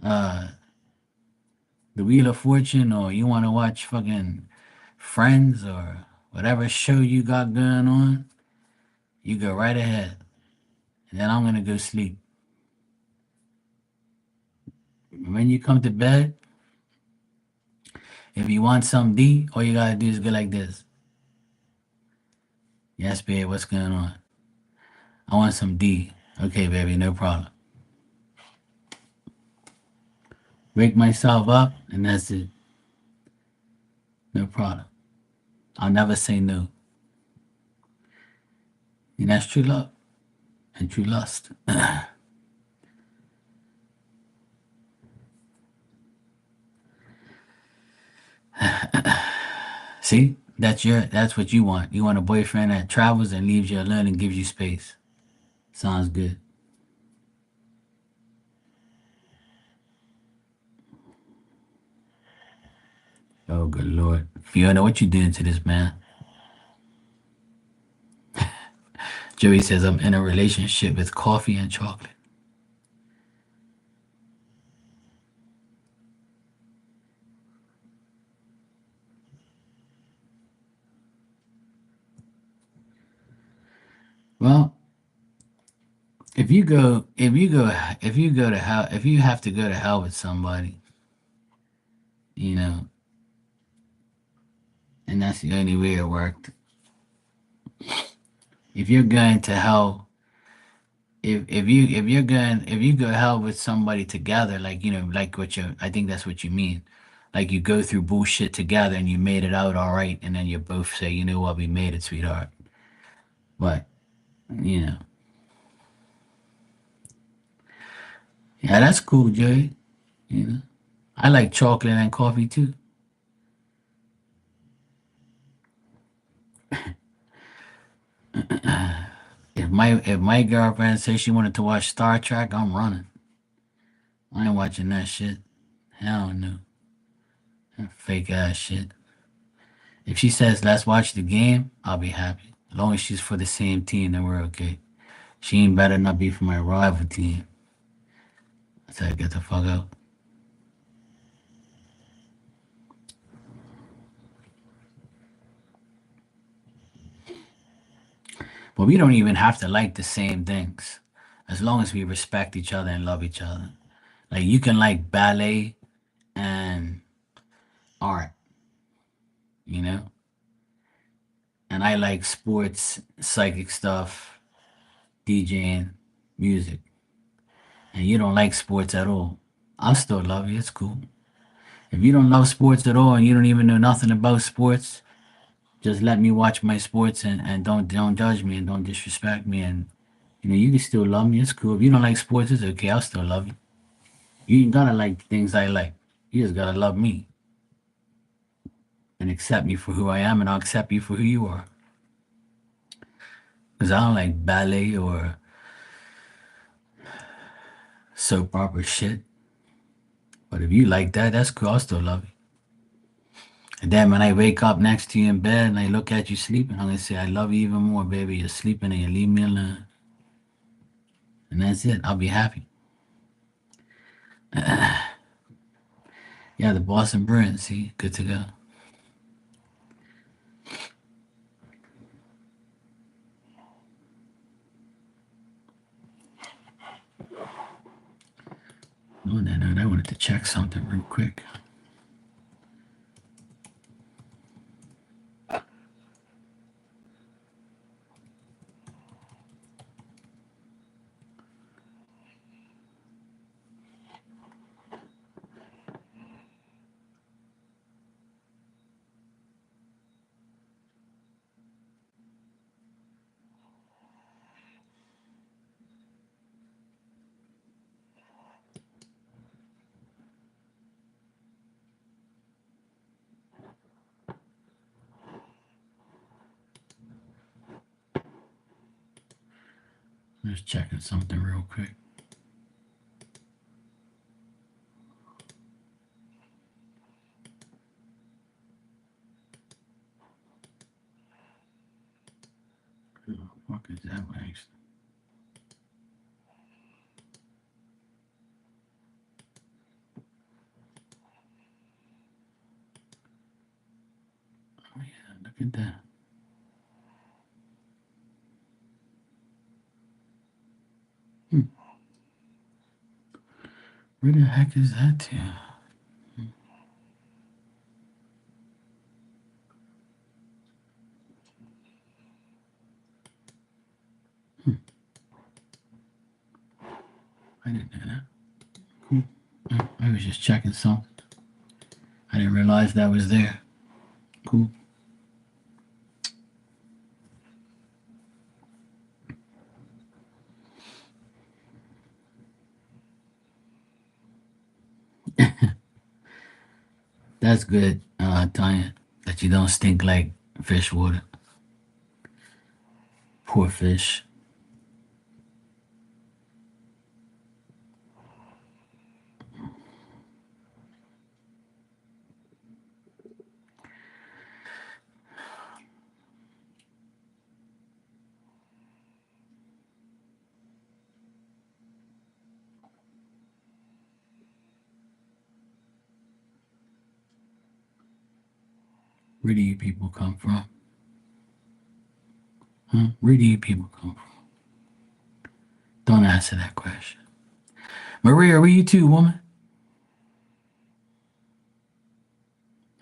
uh, the Wheel of Fortune, or you want to watch fucking Friends, or whatever show you got going on, you go right ahead. And then I'm gonna go sleep. When you come to bed, if you want some D, all you gotta do is go like this. Yes, babe, what's going on? I want some D. Okay, baby, no problem. Wake myself up, and that's it. No problem. I'll never say no. And that's true love and true lust. See, that's what you want. You want a boyfriend that travels and leaves you alone and gives you space. Sounds good. Oh, good lord, Fiona, what you doing to this man? Joey says I'm in a relationship with coffee and chocolate. Well, if you go to hell, if you have to go to hell with somebody, you know, and that's the only way it worked. If you're going to hell, if you go to hell with somebody together, like like what you, I think that's what you mean. Like you go through bullshit together and you made it out all right, and then you both say, you know what, we made it, sweetheart. But you know, yeah, that's cool, Jay. You know, I like chocolate and coffee too. If my girlfriend says she wanted to watch Star Trek, I'm running. I ain't watching that shit. Hell no. That fake ass shit. If she says let's watch the game, I'll be happy. As long as she's for the same team, then we're okay. She ain't better not be for my rival team. I said get the fuck out. But we don't even have to like the same things. As long as we respect each other and love each other. Like you can like ballet and art, you know? And I like sports, psychic stuff, DJing, music. And you don't like sports at all. I'll still love you. It's cool. If you don't love sports at all and you don't even know nothing about sports, just let me watch my sports and don't judge me and don't disrespect me, and you can still love me. It's cool. If you don't like sports, it's okay. I'll still love you. You ain't gotta like the things I like. You just gotta love me and accept me for who I am, and I'll accept you for who you are. Because I don't like ballet or soap opera shit. But if you like that, that's cool. I'll still love you. And then when I wake up next to you in bed and I look at you sleeping, I'm gonna say, I love you even more, baby. You're sleeping and you leave me alone. And that's it. I'll be happy. Yeah, the Boston Bruins, see, good to go. On that note, I wanted to check something real quick. Just checking something real quick. Who the fuck is that wax? Oh yeah, look at that. Hmm. Where the heck is that to? Hmm. I didn't know that. Cool. I was just checking something. I didn't realize that was there. Cool. That's good, Tanya. That you don't stink like fish water. Poor fish. Where do you people come from? Huh? Where do you people come from? Don't answer that question. Maria, where you too, woman?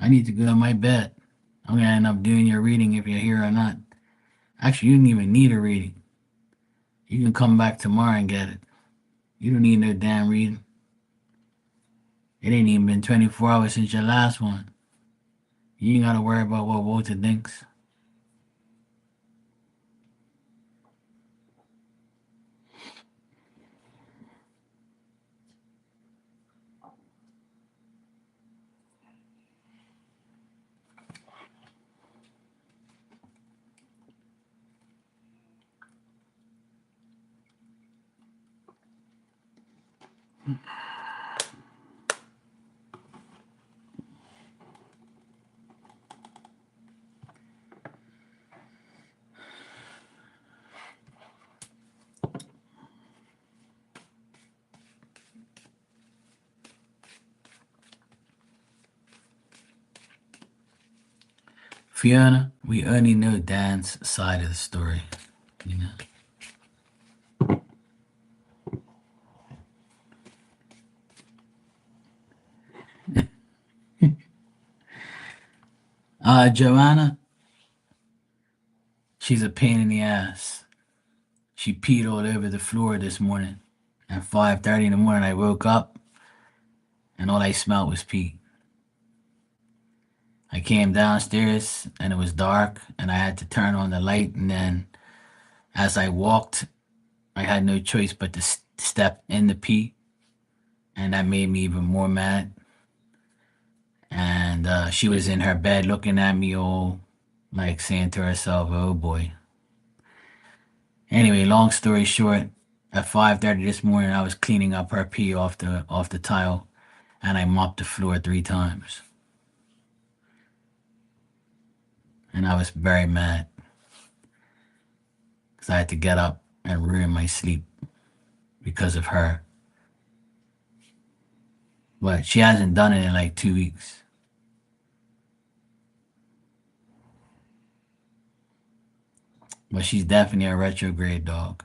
I need to go to my bed. I'm gonna end up doing your reading if you're here or not. Actually, you don't even need a reading. You can come back tomorrow and get it. You don't need no damn reading. It ain't even been 24 hours since your last one. You ain't gotta worry about what Walter thinks. Fiona, we only know Dan's side of the story, you know. Joanna, she's a pain in the ass. She peed all over the floor this morning. At 5:30 in the morning, I woke up and all I smelled was pee. I came downstairs and it was dark and I had to turn on the light. And then as I walked, I had no choice but to step in the pee. And that made me even more mad. And she was in her bed looking at me all like saying to herself, oh boy. Anyway, long story short, at 5:30 this morning, I was cleaning up her pee off the tile and I mopped the floor 3 times. And I was very mad because I had to get up and ruin my sleep because of her. But she hasn't done it in like 2 weeks. But she's definitely a retrograde dog.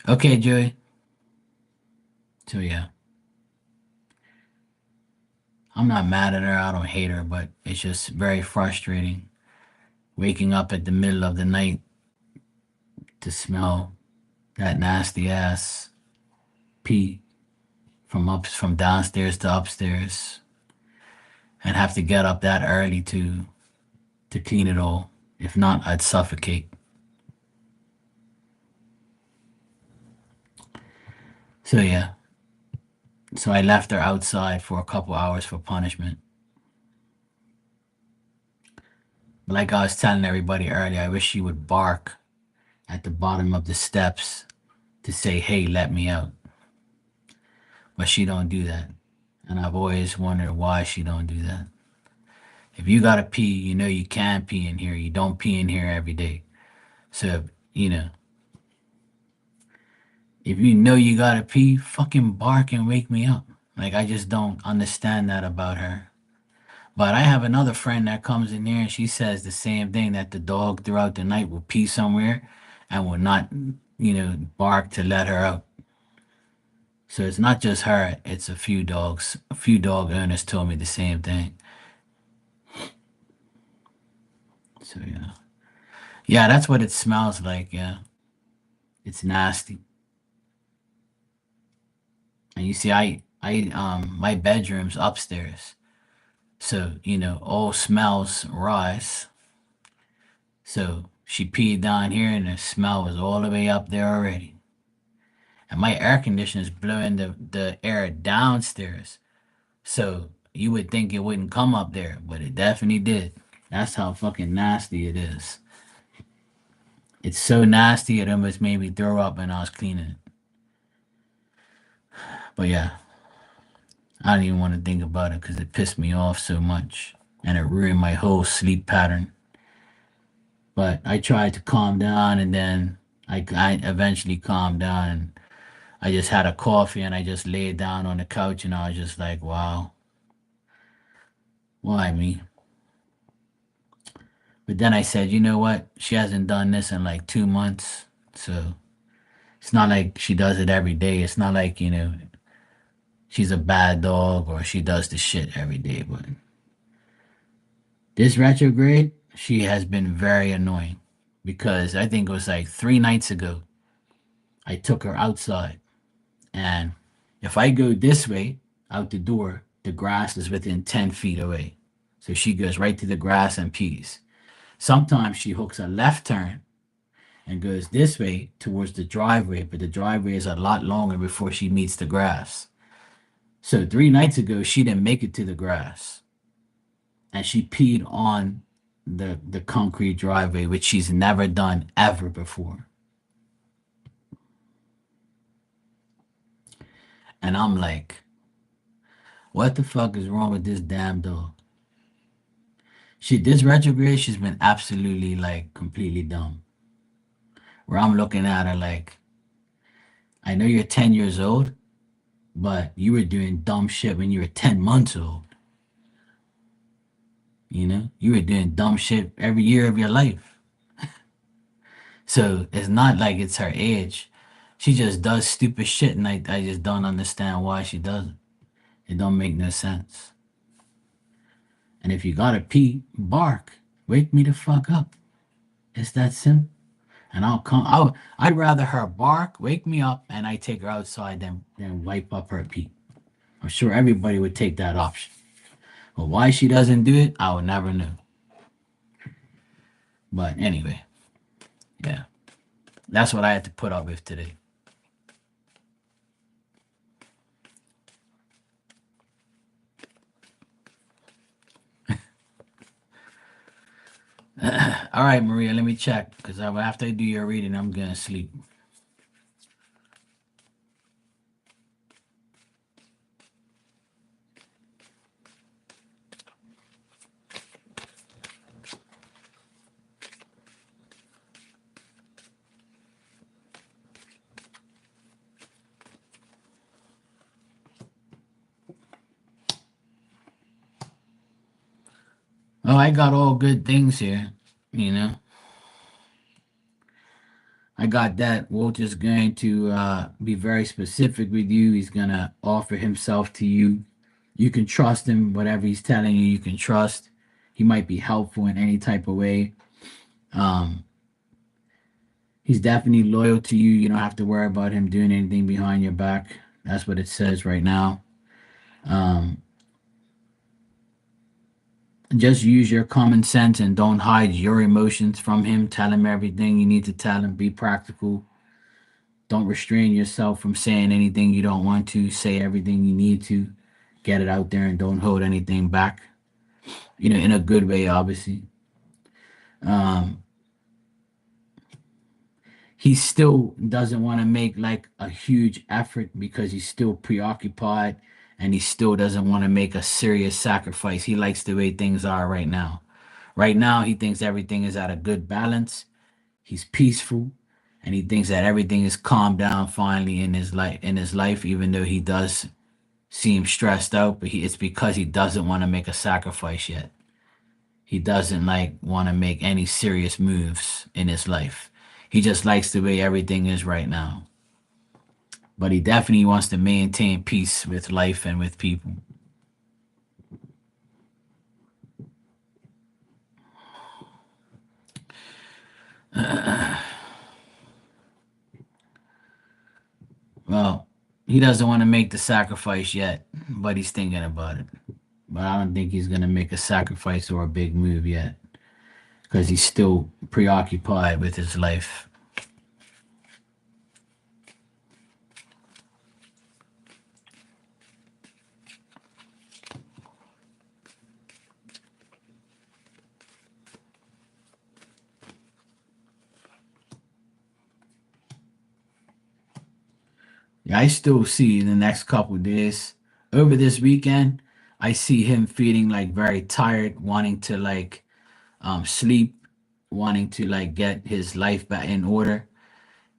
Okay, Joey. So yeah, I'm not mad at her. I don't hate her, but it's just very frustrating waking up at the middle of the night to smell that nasty ass pee from downstairs to upstairs and have to get up that early to clean it all. If not, I'd suffocate. So yeah. So I left her outside for a couple hours for punishment. But like I was telling everybody earlier, I wish she would bark at the bottom of the steps to say, "Hey, let me out." But she don't do that. And I've always wondered why she don't do that. If you gotta pee, you know you can pee in here. You don't pee in here every day. So, you know, if you know you gotta pee, fucking bark and wake me up. Like, I just don't understand that about her. But I have another friend that comes in here and she says the same thing, that the dog throughout the night will pee somewhere and will not, bark to let her out. So it's not just her, it's a few dogs. A few dog owners told me the same thing. So yeah. Yeah, that's what it smells like, yeah. It's nasty. And you see, my bedroom's upstairs. So, all smells rise. So she peed down here and the smell was all the way up there already. And my air conditioner is blowing the air downstairs. So you would think it wouldn't come up there, but it definitely did. That's how fucking nasty it is. It's so nasty it almost made me throw up when I was cleaning it. But yeah, I don't even want to think about it because it pissed me off so much and it ruined my whole sleep pattern. But I tried to calm down and then I eventually calmed down and I just had a coffee and I just laid down on the couch and I was just like, wow, why me? But then I said, you know what? She hasn't done this in like 2 months. So it's not like she does it every day. It's not like, she's a bad dog or she does the shit every day. But this retrograde, she has been very annoying because I think it was like 3 nights ago. I took her outside, and if I go this way out the door, the grass is within 10 feet away. So she goes right to the grass and pees. Sometimes she hooks a left turn and goes this way towards the driveway, but the driveway is a lot longer before she meets the grass. So 3 nights ago, she didn't make it to the grass, and she peed on the concrete driveway, which she's never done ever before. And I'm like, what the fuck is wrong with this damn dog? This retrograde, she's been absolutely like completely dumb. Where I'm looking at her like, I know you're 10 years old, but you were doing dumb shit when you were 10 months old. You were doing dumb shit every year of your life. So it's not like it's her age. She just does stupid shit, and I just don't understand why she does it. It don't make no sense. And if you gotta pee, bark. Wake me the fuck up. It's that simple. And I'll come. I'd rather her bark, wake me up, and I take her outside than wipe up her pee. I'm sure everybody would take that option. But why she doesn't do it, I will never know. But anyway, yeah, that's what I had to put up with today. All right, Maria, let me check because after I do your reading, I'm gonna sleep. Oh, I got all good things here. You know, I got that. Walter's going to be very specific with you. He's gonna offer himself to you. You can trust him. Whatever he's telling you, you can trust. He might be helpful in any type of way. Um, he's definitely loyal to you. You don't have to worry about him doing anything behind your back. That's what it says right now. Um, just use your common sense and don't hide your emotions from him. Tell him everything you need to tell him. Be practical. Don't restrain yourself from saying anything you don't want to. Say everything you need to. Get it out there and don't hold anything back. In a good way, obviously. Um, he still doesn't want to make like a huge effort because he's still preoccupied and he still doesn't want to make a serious sacrifice. He likes the way things are right now. Right now, he thinks everything is at a good balance. He's peaceful, and he thinks that everything is calmed down finally in his life. Even though he does seem stressed out, but it's because he doesn't want to make a sacrifice yet. He doesn't like want to make any serious moves in his life. He just likes the way everything is right now. But he definitely wants to maintain peace with life and with people. Well, he doesn't want to make the sacrifice yet, but he's thinking about it. But I don't think he's going to make a sacrifice or a big move yet because he's still preoccupied with his life. Yeah, I still see in the next couple of days over this weekend, I see him feeling like very tired, wanting to like sleep, wanting to like get his life back in order.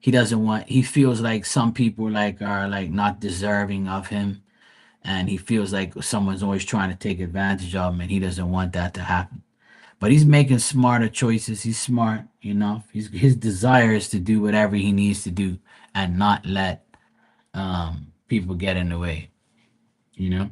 He feels like some people like are like not deserving of him, and he feels like someone's always trying to take advantage of him, and he doesn't want that to happen. But he's making smarter choices. He's smart enough. His desire is to do whatever he needs to do and not let people get in the way. You know.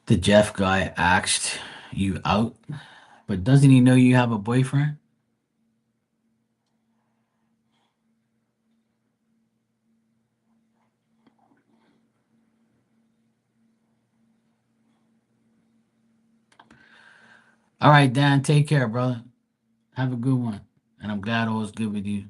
The Jeff guy asked you out, but doesn't he know you have a boyfriend? All right, Dan. Take care, brother. Have a good one. And I'm glad all was good with you.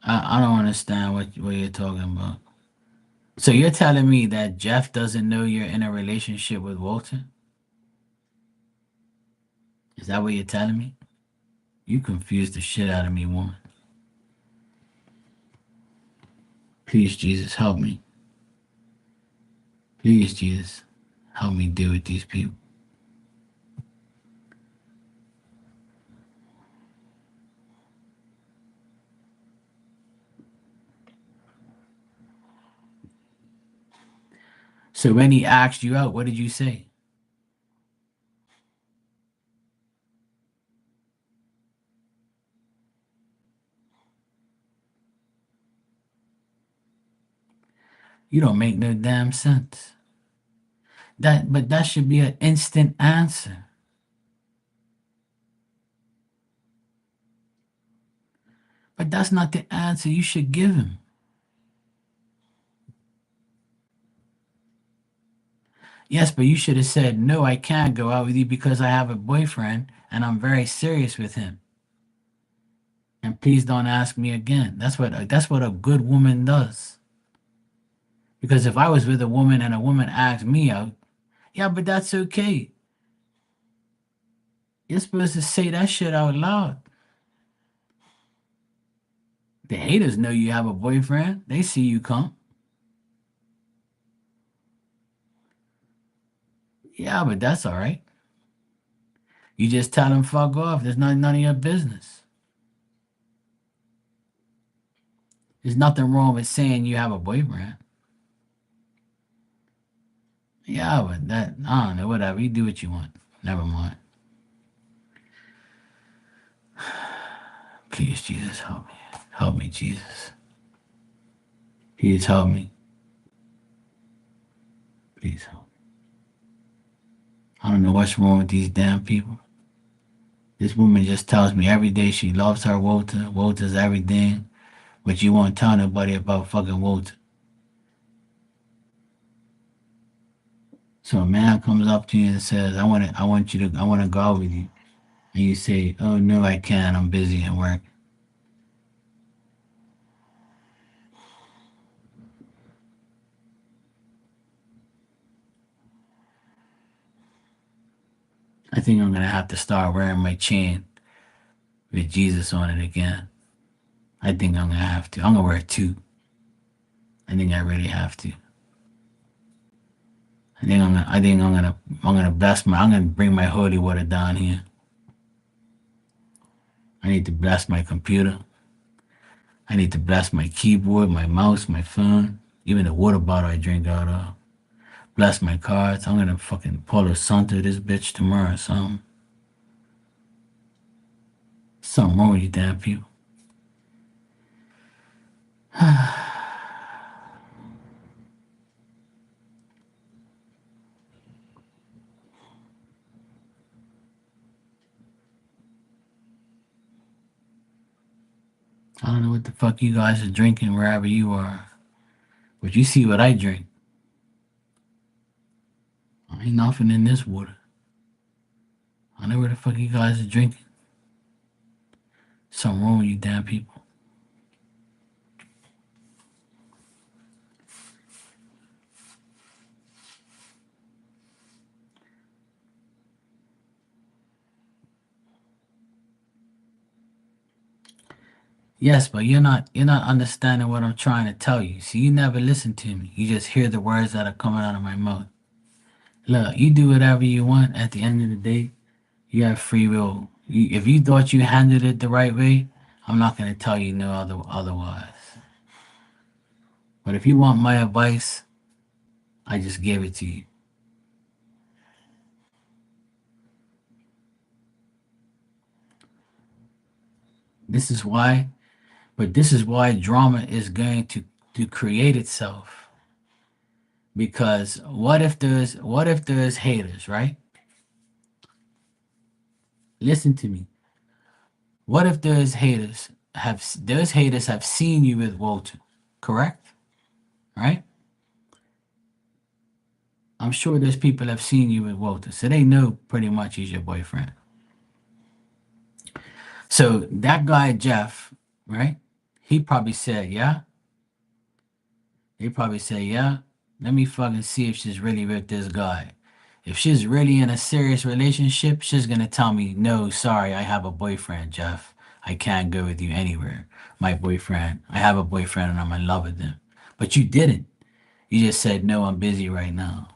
I don't understand what you're talking about. So you're telling me that Jeff doesn't know you're in a relationship with Walter? Is that what you're telling me? You confused the shit out of me, woman. Please, Jesus, help me. Please, Jesus, help me deal with these people. So when he asked you out, what did you say? You don't make no damn sense. But that should be an instant answer. But that's not the answer you should give him. Yes, but you should have said, no, I can't go out with you because I have a boyfriend and I'm very serious with him. And please don't ask me again. That's what a good woman does. Because if I was with a woman and a woman asked me out, yeah, but that's okay. You're supposed to say that shit out loud. The haters know you have a boyfriend. They see you come. Yeah, but that's all right. You just tell them fuck off. There's none of your business. There's nothing wrong with saying you have a boyfriend. Yeah, but that I don't know. Whatever. You do what you want. Never mind. Please, Jesus, help me. Help me, Jesus. Please help me. Please help me. I don't know what's wrong with these damn people. This woman just tells me every day she loves her Walter. Walter's everything, but you won't tell nobody about fucking Walter. So a man comes up to you and says, I want to go out with you," and you say, "Oh no, I can't. I'm busy at work." I think I'm gonna have to start wearing my chain with Jesus on it again. I think I'm gonna have to. I'm gonna wear two. I think I really have to. I'm gonna bless my. I'm gonna bring my holy water down here. I need to bless my computer. I need to bless my keyboard, my mouse, my phone, even the water bottle I drink out of. Bless my cards. I'm gonna fucking Palo Santo this bitch tomorrow or something. Something wrong with you damn people. I don't know what the fuck you guys are drinking wherever you are, but you see what I drink. Ain't nothing in this water. I know where the fuck you guys are drinking. Something wrong with you damn people. Yes, but you're not understanding what I'm trying to tell you. See, you never listen to me. You just hear the words that are coming out of my mouth. Look, you do whatever you want. At the end of the day, you have free will. If you thought you handled it the right way, I'm not gonna tell you no otherwise. But if you want my advice, I just gave it to you. This is why, but this is why drama is going to create itself. Because what if there's haters, right? Listen to me. What if those haters have seen you with Walter, correct? Right? I'm sure those people have seen you with Walter, so they know pretty much he's your boyfriend. So that guy Jeff, right? He probably said, "Yeah." He probably said, "Yeah. Let me fucking see if she's really with this guy. If she's really in a serious relationship, she's gonna tell me, no, sorry, I have a boyfriend, Jeff. I can't go with you anywhere. My boyfriend, I have a boyfriend and I'm in love with him. But you didn't. You just said, no, I'm busy right now.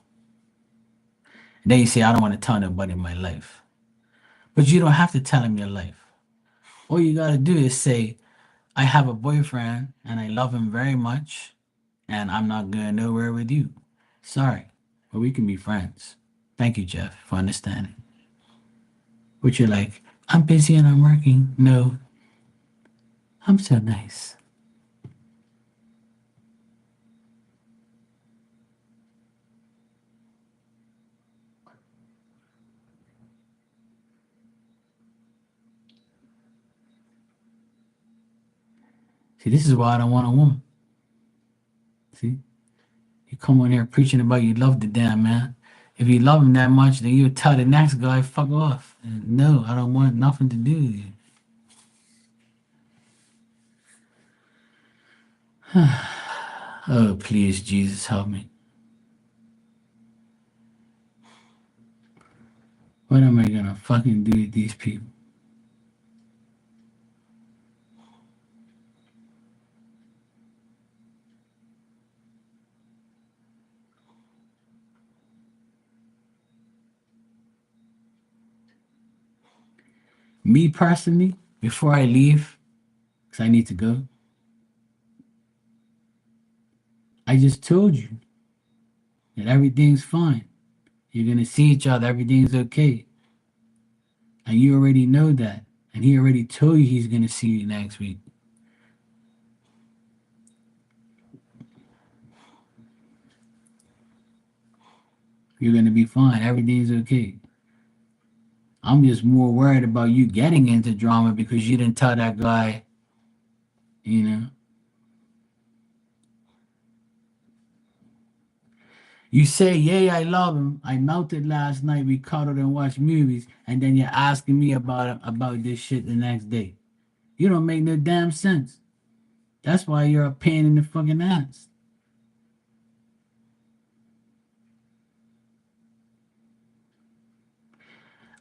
And then you say, I don't want to tell nobody my life. But you don't have to tell him your life. All you gotta do is say, I have a boyfriend and I love him very much and I'm not going nowhere with you. Sorry, but we can be friends. Thank you, Jeff, for understanding. But you're like, I'm busy and I'm working. No, I'm so nice. See, this is why I don't want a woman. See, you come on here preaching about you love the damn man. If you love him that much, then you tell the next guy, fuck off. And no, I don't want nothing to do with you. Oh, please, Jesus, help me. What am I gonna fucking do with these people? Me personally, before I leave, because I need to go, I just told you that everything's fine. You're gonna see each other, everything's okay. And you already know that. And he already told you he's gonna see you next week. You're gonna be fine. Everything's okay. I'm just more worried about you getting into drama because you didn't tell that guy, you know. You say, yay, I love him. I melted last night. We cuddled and watched movies, and then you're asking me about this shit the next day. You don't make no damn sense. That's why you're a pain in the fucking ass.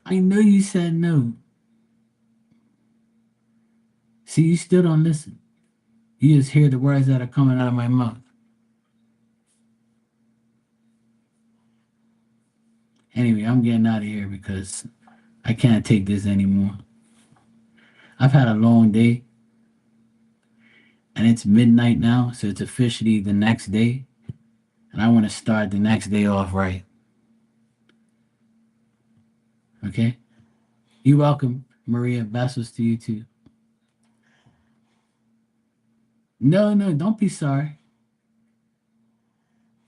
I know you said no. See, you still don't listen. You just hear the words that are coming out of my mouth. Anyway, I'm getting out of here because I can't take this anymore. I've had a long day and it's midnight now, so it's officially the next day. And I want to start the next day off right. Okay? You're welcome, Maria. Best to you too. No, no, don't be sorry.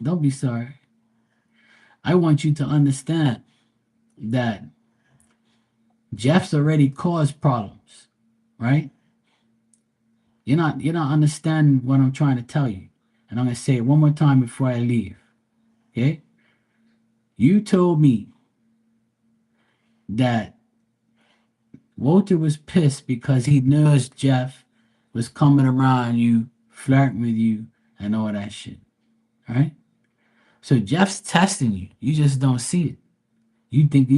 Don't be sorry. I want you to understand that Jeff's already caused problems, right? You're not understanding what I'm trying to tell you. And I'm gonna say it one more time before I leave. Okay? You told me that Walter was pissed because he knows Jeff was coming around you, flirting with you, and all that shit. Right? So Jeff's testing you. You just don't see it. You think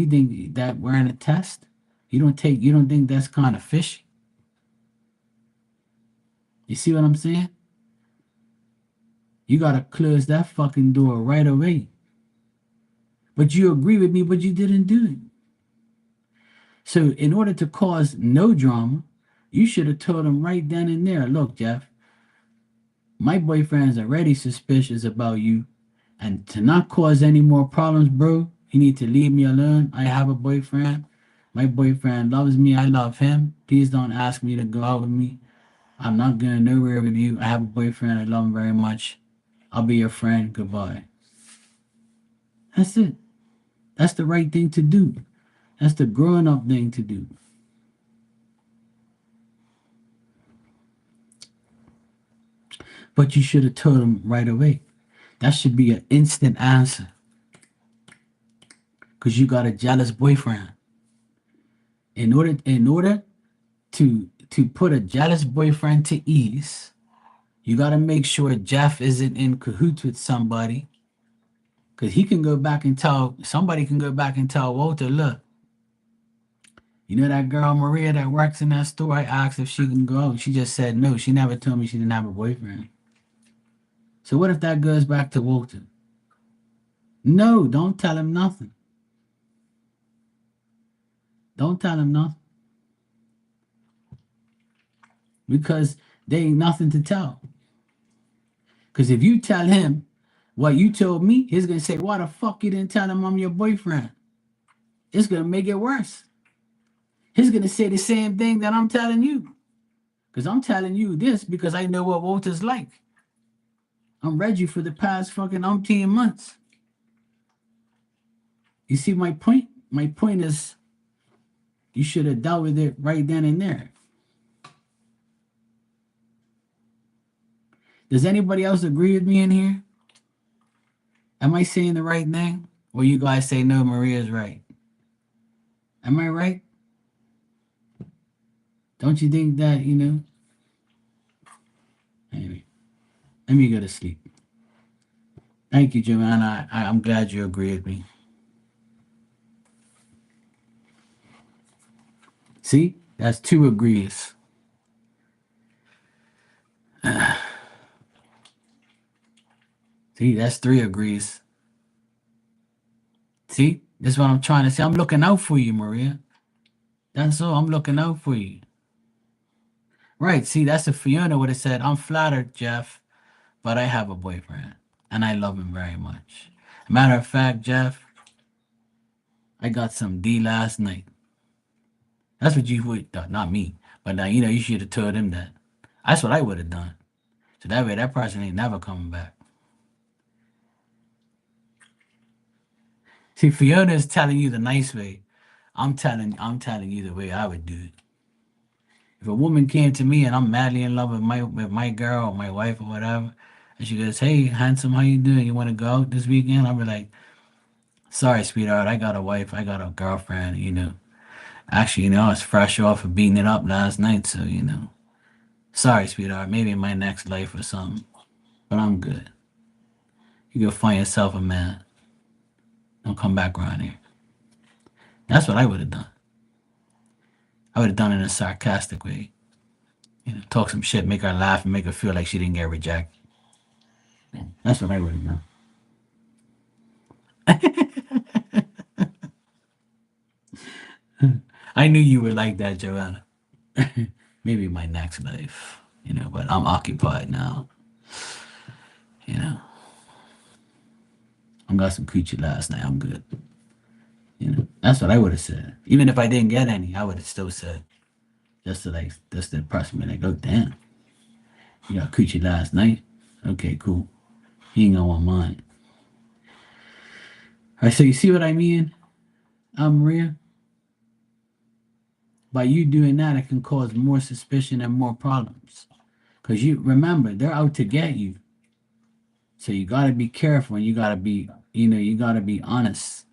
that we're in a test? You don't think that's kind of fishy? You see what I'm saying? You gotta close that fucking door right away. But you agree with me, but you didn't do it. So in order to cause no drama, you should have told him right then and there, look, Jeff, my boyfriend's already suspicious about you. And to not cause any more problems, bro, you need to leave me alone. I have a boyfriend. My boyfriend loves me. I love him. Please don't ask me to go out with me. I'm not going nowhere with you. I have a boyfriend. I love him very much. I'll be your friend. Goodbye. That's it. That's the right thing to do. That's the growing up thing to do. But you should have told him right away. That should be an instant answer. Because you got a jealous boyfriend. In order to put a jealous boyfriend to ease, you got to make sure Jeff isn't in cahoots with somebody. Because he can go back and tell, somebody can go back and tell Walter, look, you know that girl Maria that works in that store? I asked if she can go. She just said no. She never told me she didn't have a boyfriend. So what if that goes back to Walter? No, don't tell him nothing. Don't tell him nothing. Because there ain't nothing to tell. Because if you tell him what you told me, he's going to say, why the fuck you didn't tell him I'm your boyfriend? It's going to make it worse. He's going to say the same thing that I'm telling you. Because I'm telling you this because I know what Walter's like. I'm read you for the past fucking umpteen months. You see my point? My point is you should have dealt with it right then and there. Does anybody else agree with me in here? Am I saying the right thing? Or you guys say no, Maria's right? Am I right? Don't you think that, Anyway, let me go to sleep. Thank you, Joanna. I'm glad you agree with me. See? That's 2 agrees. See, that's 3 agrees. See? That's what I'm trying to say. I'm looking out for you, Maria. That's all. I'm looking out for you. Right. See, that's if Fiona would have said, I'm flattered, Jeff, but I have a boyfriend and I love him very much. Matter of fact, Jeff, I got some D last night. That's what you would, not me, but you should have told him that. That's what I would have done. So that way, that person ain't never coming back. See, Fiona is telling you the nice way. I'm telling you the way I would do it. If a woman came to me and I'm madly in love with my girl or my wife or whatever, and she goes, "Hey, handsome, how you doing? You want to go out this weekend?" I'll be like, "Sorry, sweetheart, I got a wife, I got a girlfriend. Actually, I was fresh off of beating it up last night, so sorry, sweetheart, maybe in my next life or something, but I'm good. You go find yourself a man. Don't come back around here." That's what I would have done. I would have done it in a sarcastic way. Talk some shit, make her laugh, and make her feel like she didn't get rejected. That's what I would have done. I knew you would like that, Joanna. Maybe my next life, but I'm occupied now. I got some coochie last night. I'm good. That's what I would have said. Even if I didn't get any, I would have still said, just to impress me. Like, oh damn, you got coochie last night. Okay, cool. He ain't gonna want mine. All right, so you see what I mean, Maria? By you doing that, it can cause more suspicion and more problems. Because you remember, they're out to get you. So you got to be careful and you got to be, you got to be honest.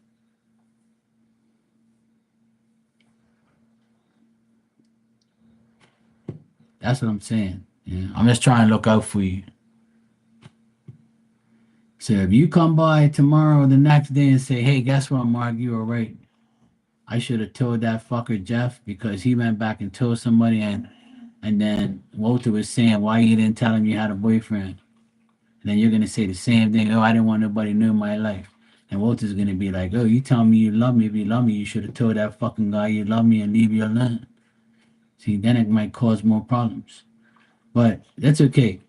That's what I'm saying. I'm just trying to look out for you. So if you come by tomorrow or the next day and say, hey, guess what, Mark, you were right. I should have told that fucker Jeff because he went back and told somebody and And then Walter was saying, why you didn't tell him you had a boyfriend? And then you're gonna say the same thing. Oh, I didn't want nobody to know my life. And Walter's gonna be like, oh, you tell me you love me. If you love me, you should have told that fucking guy you love me and leave you alone. See, then it might cause more problems. But that's okay.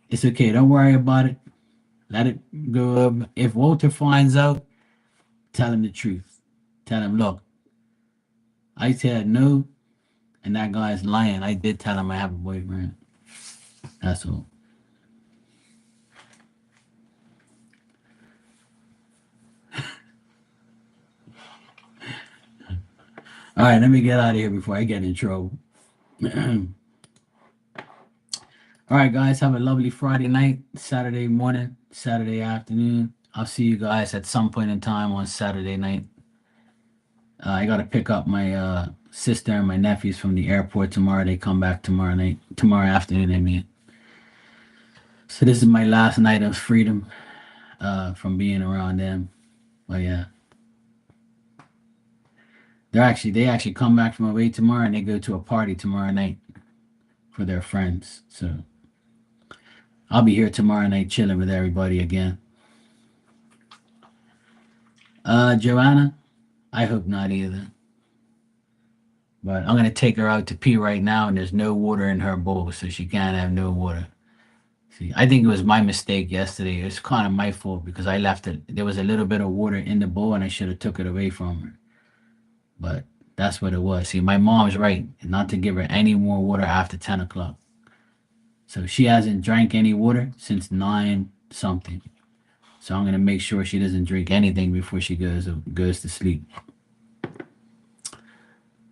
It's okay. Don't worry about it. Let it go up. If Walter finds out, tell him the truth. Tell him, look, I said no, and that guy's lying. I did tell him I have a boyfriend. That's all. All right, let me get out of here before I get in trouble. All right, guys, have a lovely Friday night, Saturday morning, Saturday afternoon. I'll see you guys at some point in time on Saturday night. I got to pick up my sister and my nephews from the airport tomorrow. They come back tomorrow night, tomorrow afternoon, I mean. So this is my last night of freedom from being around them. But yeah, they actually come back from away tomorrow and they go to a party tomorrow night for their friends. So I'll be here tomorrow night chilling with everybody again. Joanna, I hope not either. But I'm gonna take her out to pee right now, and there's no water in her bowl, so she can't have no water. See, I think it was my mistake yesterday. It's kind of my fault because I left it. There was a little bit of water in the bowl, and I should have took it away from her. But that's what it was. See, my mom's right, not to give her any more water after 10 o'clock. So she hasn't drank any water since 9 something. So I'm gonna make sure she doesn't drink anything before she goes to sleep.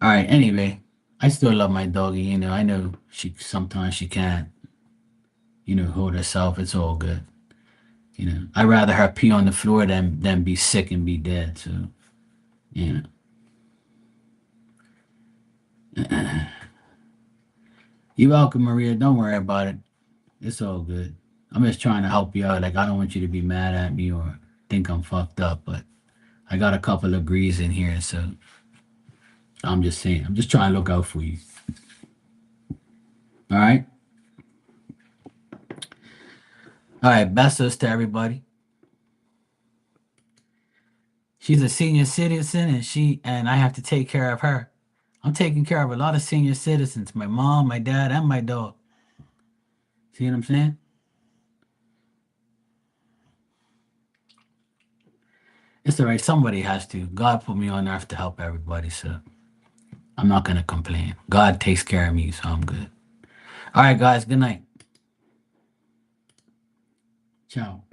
All right. Anyway, I still love my doggy. I know she sometimes she can't, hold herself. It's all good. I'd rather her pee on the floor than be sick and be dead. So, you know. You're welcome, Maria. Don't worry about it. It's all good. I'm just trying to help you out. Like I don't want you to be mad at me or think I'm fucked up, but I got a couple of grease in here, so I'm just saying. I'm just trying to look out for you. All right. All right. Bestos to everybody. She's a senior citizen, and I have to take care of her. I'm taking care of a lot of senior citizens. My mom, my dad, and my dog. See what I'm saying? It's all right. Somebody has to. God put me on earth to help everybody, so I'm not gonna complain. God takes care of me, so I'm good. All right, guys. Good night. Ciao.